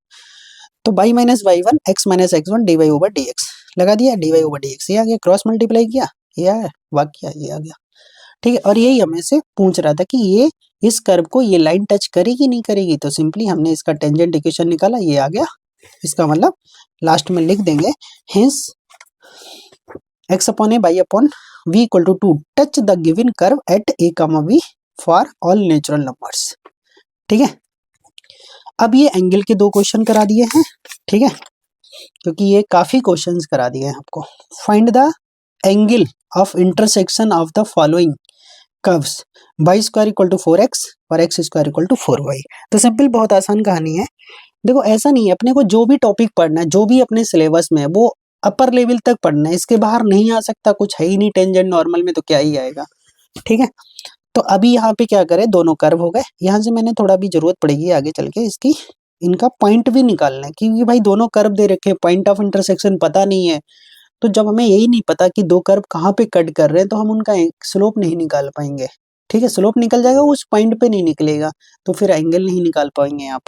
तो y minus y1 x minus x1 dy over dx लगा दिया, dy ओवर dx ये आ गया, क्रॉस मल्टीप्लाई किया, ये आया वाक्य, ये आ गया। ठीक है, और यही हमें से पूछ रहा था कि ये इस कर्व को ये लाइन टच करेगी नहीं करेगी, तो सिंपली हमने इसका टेंजेंट इक्वेशन निकाला, ये आ गया। इसका मतलब लास्ट में लिख देंगे, hence x upon a by upon v equal to 2 touch the given curve at a comma v for all natural numbers. ठीक है, अब ये एंगल के दो क्वेश्चन करा दिए हैं। ठीक है, क्योंकि ये काफी क्वेश्चंस करा दिए हैं आपको। Find the angle of intersection of the following curves, y square equal to 4x और x square equal to 4y। तो सिंपल बहुत आसान कहानी है। देखो ऐसा नहीं है, अपने को जो भी टॉपिक पढ़ना है, जो भी अपने सिलेबस में है, वो अपर लेवल तक पढ़ना है, इसके बाहर नहीं आ सकता, कुछ है ही नहीं टेंजेंट नॉर्मल में, तो क्या ही आएगा। ठीक है, तो अभी यहाँ पे क्या करें, दोनों कर्व हो गए, यहाँ से मैंने थोड़ा भी जरूरत पड़ेगी आगे चल के इसकी, इनका पॉइंट भी निकालना है, क्योंकि भाई दोनों कर्व दे रखे, पॉइंट ऑफ इंटरसेक्शन पता नहीं है, तो जब हमें यही नहीं पता कि दो कर्व कहाँ पे कट कर रहे हैं तो हम उनका स्लोप नहीं निकाल पाएंगे। ठीक है, स्लोप निकल जाएगा, उस पॉइंट पे नहीं निकलेगा, तो फिर एंगल नहीं निकाल पाएंगे आप।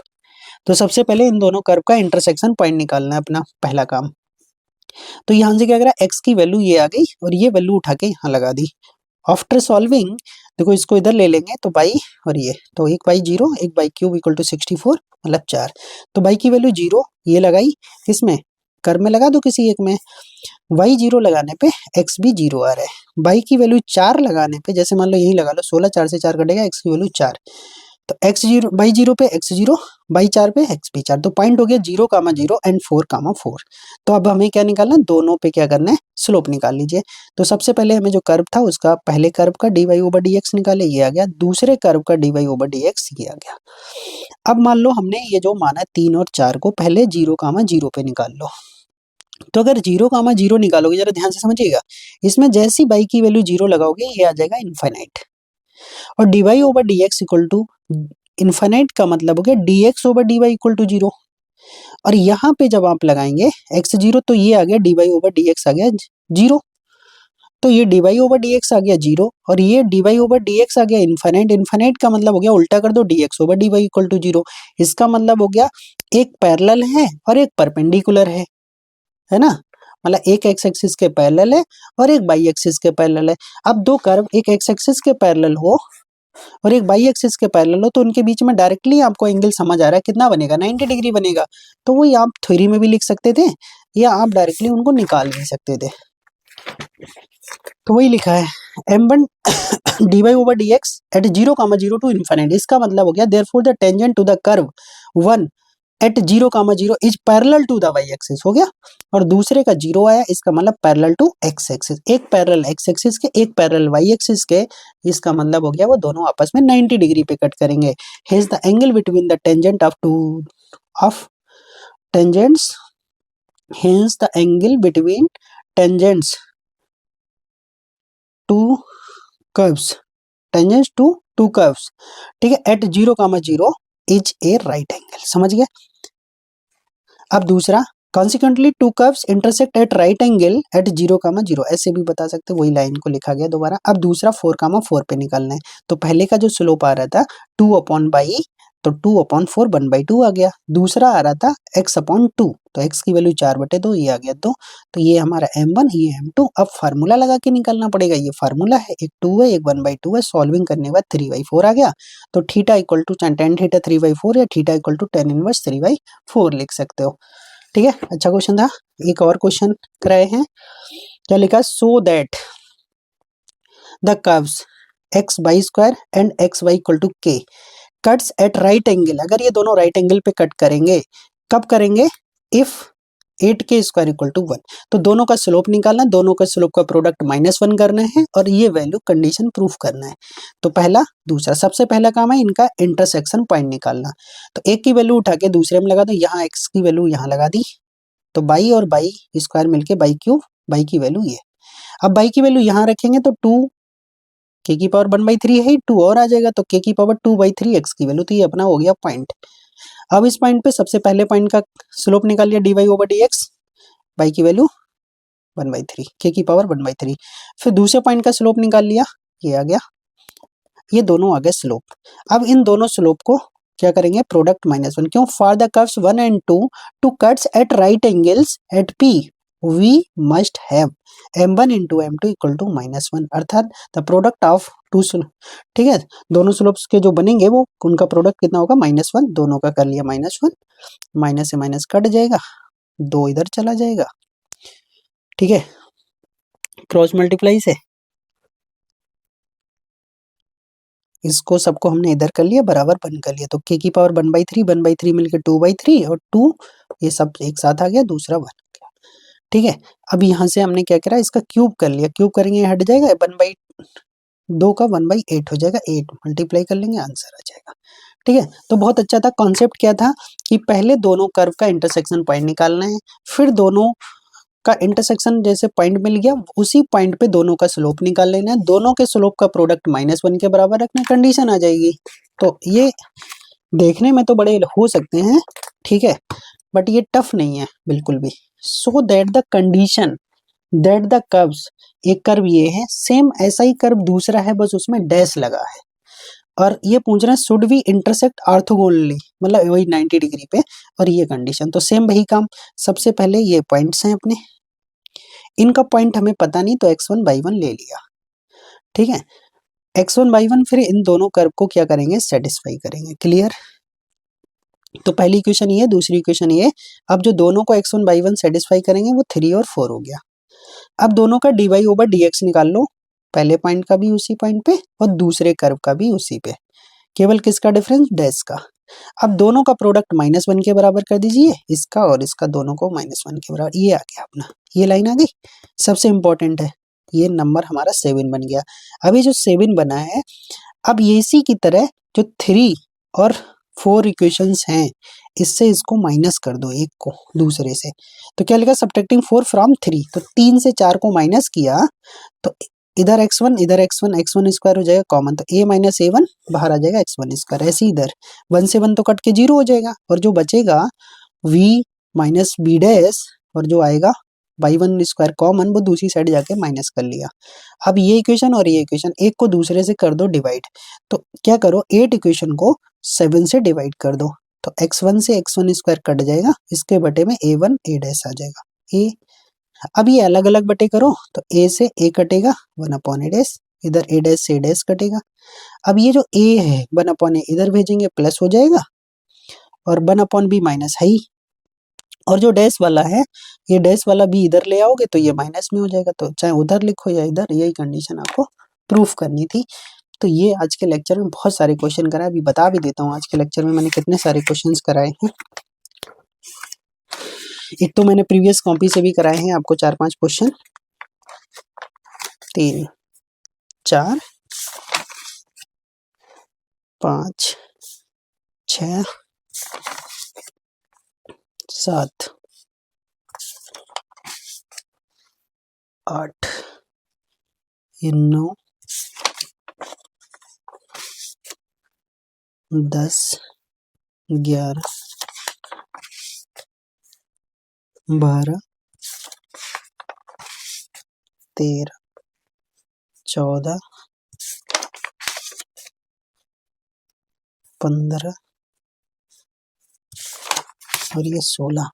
तो सबसे पहले इन दोनों कर्व का इंटरसेक्शन पॉइंट निकालना है अपना पहला काम। तो यहाँ से क्या करा, एक्स की वैल्यू ये आ गई और ये वैल्यू उठा के यहाँ लगा दी। आफ्टर सॉल्विंग देखो इसको इधर ले लेंगे तो बाई और ये, तो 1/0 1/³ इक्वल टू 64 मतलब 4। तो बाई की वैल्यू 0 ये लगाई, किसमें, कर्व में लगा दो किसी एक में। y 0 लगाने पे x भी 0 आ रहा है। बाई की वैल्यू 4 लगाने पे, जैसे मान लो यही लगा लो 16, 4 से 4 कटेगा, x की वैल्यू 4, तो x 0 बाई 0 पे x 0, बाई 4 पे x भी 4। तो पॉइंट हो गया 0,0 एंड 4,4। तो अब हमें क्या निकालना है, दोनों पे क्या करना है, स्लोप निकाल लीजिए। तो सबसे पहले हमें जो कर्व था उसका पहले कर्व का dy/dx निकाले, ये आ गया। दूसरे कर्व का dy/dx ये आ गया। अब मान लो हमने ये जो माना 3 और 4 को पहले 0,0 पे निकाल लो। तो अगर 0,0 निकालोगे, जरा ध्यान से समझिएगा, इसमें जैसी बाई की वैल्यू 0 लगाओगे ये आ जाएगा इनफाइनाइट। और dy/dx इक्वल टू इनफाइनाइट का मतलब हो गया dx/dy इक्वल टू 0। और यहाँ पे जब आप लगाएंगे x 0 तो ये आ गया dy/dx आ गया 0। तो ये dy/dx आ गया 0 और ये dy/dx आ गया इनफाइनाइट। इनफाइनाइट का मतलब हो गया, उल्टा कर दो, dx/dy इक्वल टू 0। इसका मतलब हो गया एक पैरेलल है और एक परपेंडिकुलर है ना, मतलब एक एक्स एक्सिस के पैरेलल है और एक बाई एक्सिस के पैरेलल है। अब दो कर्व एक एक्स एक्सिस के पैरेलल हो और एक बाई एक्सिस के पैरेलल हो तो उनके बीच में डायरेक्टली आपको एंगल समझ आ रहा है कितना बनेगा, 90 डिग्री बनेगा। तो वही आप थ्योरी में भी लिख सकते थे या आप डायरेक्टली उनको निकाल भी सकते थे। तो वही लिखा है m1 dy/dx eight 0,0 to infinite. इसका मतलब हो गया therefore the tangent to the curve 1 at 0,0 is parallel to the y axis, हो गया। और दूसरे का 0 आया, इसका मतलब पैरेलल टू एक्स एक्सिस, एक पैरेलल एक्स एक्सिस के एक पैरेलल वाई एक्सिस के। इसका मतलब हो गया वो दोनों आपस में 90 डिग्री पे कट करेंगे। Hence the angle between the tangent of tangents, hence the angle between tangents to curves, tangents to two curves, ठीक है, at 0,0 is a right angle. समझ गए। अब दूसरा, consequently two curves intersect at right angle at 0,0, ऐसे भी बता सकते, वही लाइन को लिखा गया दोबारा। अब दूसरा 4,4 पे निकालना है। तो पहले का जो स्लोप आ रहा था 2/बाई, तो 2/4 1/2 आ गया। दूसरा आ रहा था x/2, तो x की वैल्यू 4/2, ये आ गया 2। तो ये हमारा m1, ये m2। अब फार्मूला लगा के निकालना पड़ेगा, ये फार्मूला है, एक 2 है एक 1/2 है। सॉल्विंग करने के बाद 3/4 आ गया। तो theta equal to tan theta 3/4 या theta equal to tan inverse 3/4 लिख सकते हो। ठीक है, अच्छा क्वेश्चन था। एक और क्वेश्चन कराए हैं, क्या लिखा, so that the curves x/2 and xy equal to k cuts at right angle. अगर ये दोनों राइट एंगल पे कट करेंगे, कब करेंगे, इफ 8k² इक्वल टू 1। तो दोनों का स्लोप निकालना, दोनों का स्लोप का प्रोडक्ट -1 करना है और ये वैल्यू कंडीशन प्रूफ करना है। तो पहला दूसरा, सबसे पहला काम है इनका इंटरसेक्शन पॉइंट निकालना। तो एक की वैल्यू उठा के दूसरे में लगा दो, यहाँ x की वैल्यू यहाँ लगा दी, तो बाई और बाई स्क्वायर मिलके बाई/3, बाई की वैल्यू ये। अब बाई की वैल्यू यहाँ रखेंगे तो 2 k की पावर 1/3 है, 2 और आ जाएगा, तो k की पावर 2/3 x की वैल्यू। तो ये अपना हो गया पॉइंट। अब इस पॉइंट पे सबसे पहले पॉइंट का स्लोप निकाल लिया dy/dx, बाई की वैल्यू 1/3, k की पावर 1/3। फिर दूसरे पॉइंट का स्लोप निकाल लिया, ये आ गया, ये दोनों आ गए स्लोप। अब इन दोनों स्लोप को क्या करेंगे, प्रोडक्ट -1। क्यों, for the curves 1 and 2 to cuts at right angles at p we must have m1 into m2 equal to -1, अर्थात द प्रोडक्ट ऑफ टू, ठीक है, दोनों स्लोप्स के जो बनेंगे वो उनका प्रोडक्ट कितना होगा, -1। दोनों का कर लिया -1, माइनस से माइनस कट जाएगा, 2 इधर चला जाएगा, ठीक है, क्रॉस मल्टीप्लाई से इसको सबको हमने इधर कर लिया, बराबर बन कर लिया। तो k की पावर 1/3 मिलकर 2/3 और 2 ये सब एक साथ आ गया, दूसरा 1 गया। ठीक है, अब यहाँ से हमने क्या करा, इसका क्यूब कर लिया, क्यूब करेंगे हट जाएगा, 1/2 का 1/8 हो जाएगा, 8 मल्टीप्लाई कर लेंगे, आंसर आ जाएगा। ठीक है, तो बहुत अच्छा था। कॉन्सेप्ट क्या था कि पहले दोनों कर्व का इंटरसेक्शन पॉइंट निकालना है, फिर दोनों का इंटरसेक्शन जैसे पॉइंट मिल गया उसी पॉइंट पे दोनों का स्लोप निकाल लेना है, दोनों के स्लोप का प्रोडक्ट -1 के बराबर रखना, कंडीशन आ जाएगी। तो ये देखने में तो बड़े हो सकते हैं, ठीक है, बट ये टफ नहीं है बिल्कुल भी। सो that the condition that the curves, एक कर्व ये है, सेम ऐसा ही कर्व दूसरा है, बस उसमें डैश लगा है, और ये पूछ रहे हैं शुड वी इंटरसेक्ट ऑर्थोगोनली, मतलब वही 90 डिग्री पे, और ये कंडीशन, तो सेम वही काम। सबसे पहले ये पॉइंट्स हैं अपने, इनका पॉइंट हमें पता नहीं, तो x1/1 ले लिया, ठीक है। x1/1 फिर इन दोनों कर्व को क्या करेंगे, सेटिस्फाई करेंगे। क्लियर? तो पहली इक्वेशन ये, दूसरी इक्वेशन ये। अब जो दोनों को x1/1 सेटिस्फाई करेंगे वो 3 और 4 हो गया। अब दोनों का dy/dx निकाल लो, पहले पॉइंट का भी उसी पॉइंट पे और दूसरे कर्व का भी उसी पे, केवल किसका डिफरेंस, डैश का। अब दोनों का प्रोडक्ट -1 के बराबर कर दीजिए, इसका और इसका, दोनों को -1 के बराबर, ये आ गया अपना, ये लाइन आ गई। सबसे इंपॉर्टेंट है, ये नंबर हमारा 7 बन गया। अभी जो 7 बना है, अब ये इसी की तरह जो 3 और 4 इक्वेशंस हैं, इससे इसको माइनस कर दो एक को दूसरे से, तो क्या लिखा, सब्ट्रैक्टिंग 4 फ्रॉम 3, तो 3 से 4 को माइनस किया, तो इधर x1 इधर x1 स्क्वायर हो जाएगा कॉमन, तो a माइनस a1 बाहर आ जाएगा x1 स्क्वायर, ऐसे इधर 1 से 1 तो कट के 0 हो जाएगा, और जो बचेगा v माइनस b डैश, और जो आएगा y1 स्क्वायर कॉमन, वो दूसरी साइड जाके माइनस कर लिया। अब ये इक्वेशन और ये इक्वेशन, एक को दूसरे से कर दो डिवाइड, तो क्या करो, 8 इक्वेशन को 7 से डिवाइड कर दो, तो x1 से x1 स्क्वायर कट जाएगा, इसके बटे में a1 a डैश आ जाएगा a। अब ये अलग अलग बटे करो, तो a से a कटेगा 1/a डैश, इधर a डैश से a डैश कटेगा। अब ये जो a है 1/a इधर भेजेंगे प्लस हो जाएगा, और 1/b माइनस है ही, और जो डैश वाला है, ये डैश वाला भी इधर ले आओगे तो ये माइनस में हो जाएगा, तो चाहे उधर लिखो या इधर, यही कंडीशन आपको प्रूफ करनी थी। तो ये आज के लेक्चर में बहुत सारे क्वेश्चन कराए, अभी बता भी देता हूँ आज के लेक्चर में मैंने कितने सारे क्वेश्चंस कराए हैं। एक तो मैंने प्रीवियस कॉपी से भी कराए हैं आपको 4-5 क्वेश्चन, 3 4 5 6 7 8 ये 9 10 11 12 13 14 15 और ये 16,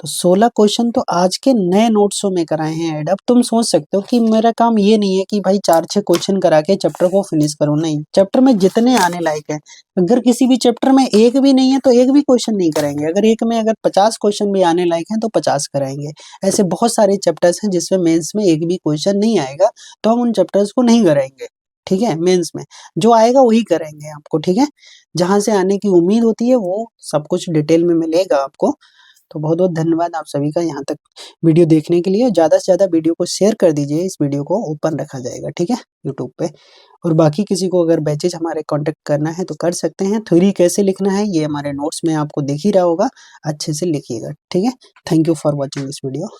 तो 16 क्वेश्चन तो आज के नए नोट्सों में कराए हैं ऐड। अब तुम सोच सकते हो कि मेरा काम ये नहीं है कि भाई 4-6 क्वेश्चन करा के चैप्टर को फिनिश करो, नहीं, चैप्टर में जितने आने लायक है, अगर किसी भी चैप्टर में एक भी नहीं है तो एक भी क्वेश्चन नहीं कराएंगे, अगर एक में अगर 50 क्वेश्चन भी आने लायक हैं तो 50 कराएंगे। ऐसे बहुत सारे चैप्टर्स हैं जिसमें मेंस में एक भी क्वेश्चन नहीं आएगा, तो हम उन चैप्टर्स को नहीं कराएंगे, ठीक है। मेंस में जो आएगा वही करेंगे आपको, ठीक है। जहां से आने की उम्मीद होती है वो सब कुछ डिटेल में मिलेगा आपको। तो बहुत बहुत धन्यवाद आप सभी का यहाँ तक वीडियो देखने के लिए। ज़्यादा से ज़्यादा वीडियो को शेयर कर दीजिए, इस वीडियो को ओपन रखा जाएगा, ठीक है, यूट्यूब पे। और बाकी किसी को अगर बैचेज हमारे कांटेक्ट करना है तो कर सकते हैं। थ्योरी कैसे लिखना है ये हमारे नोट्स में आपको दिख ही रहा होगा, अच्छे से लिखिएगा, ठीक है। Thank you for watching this video.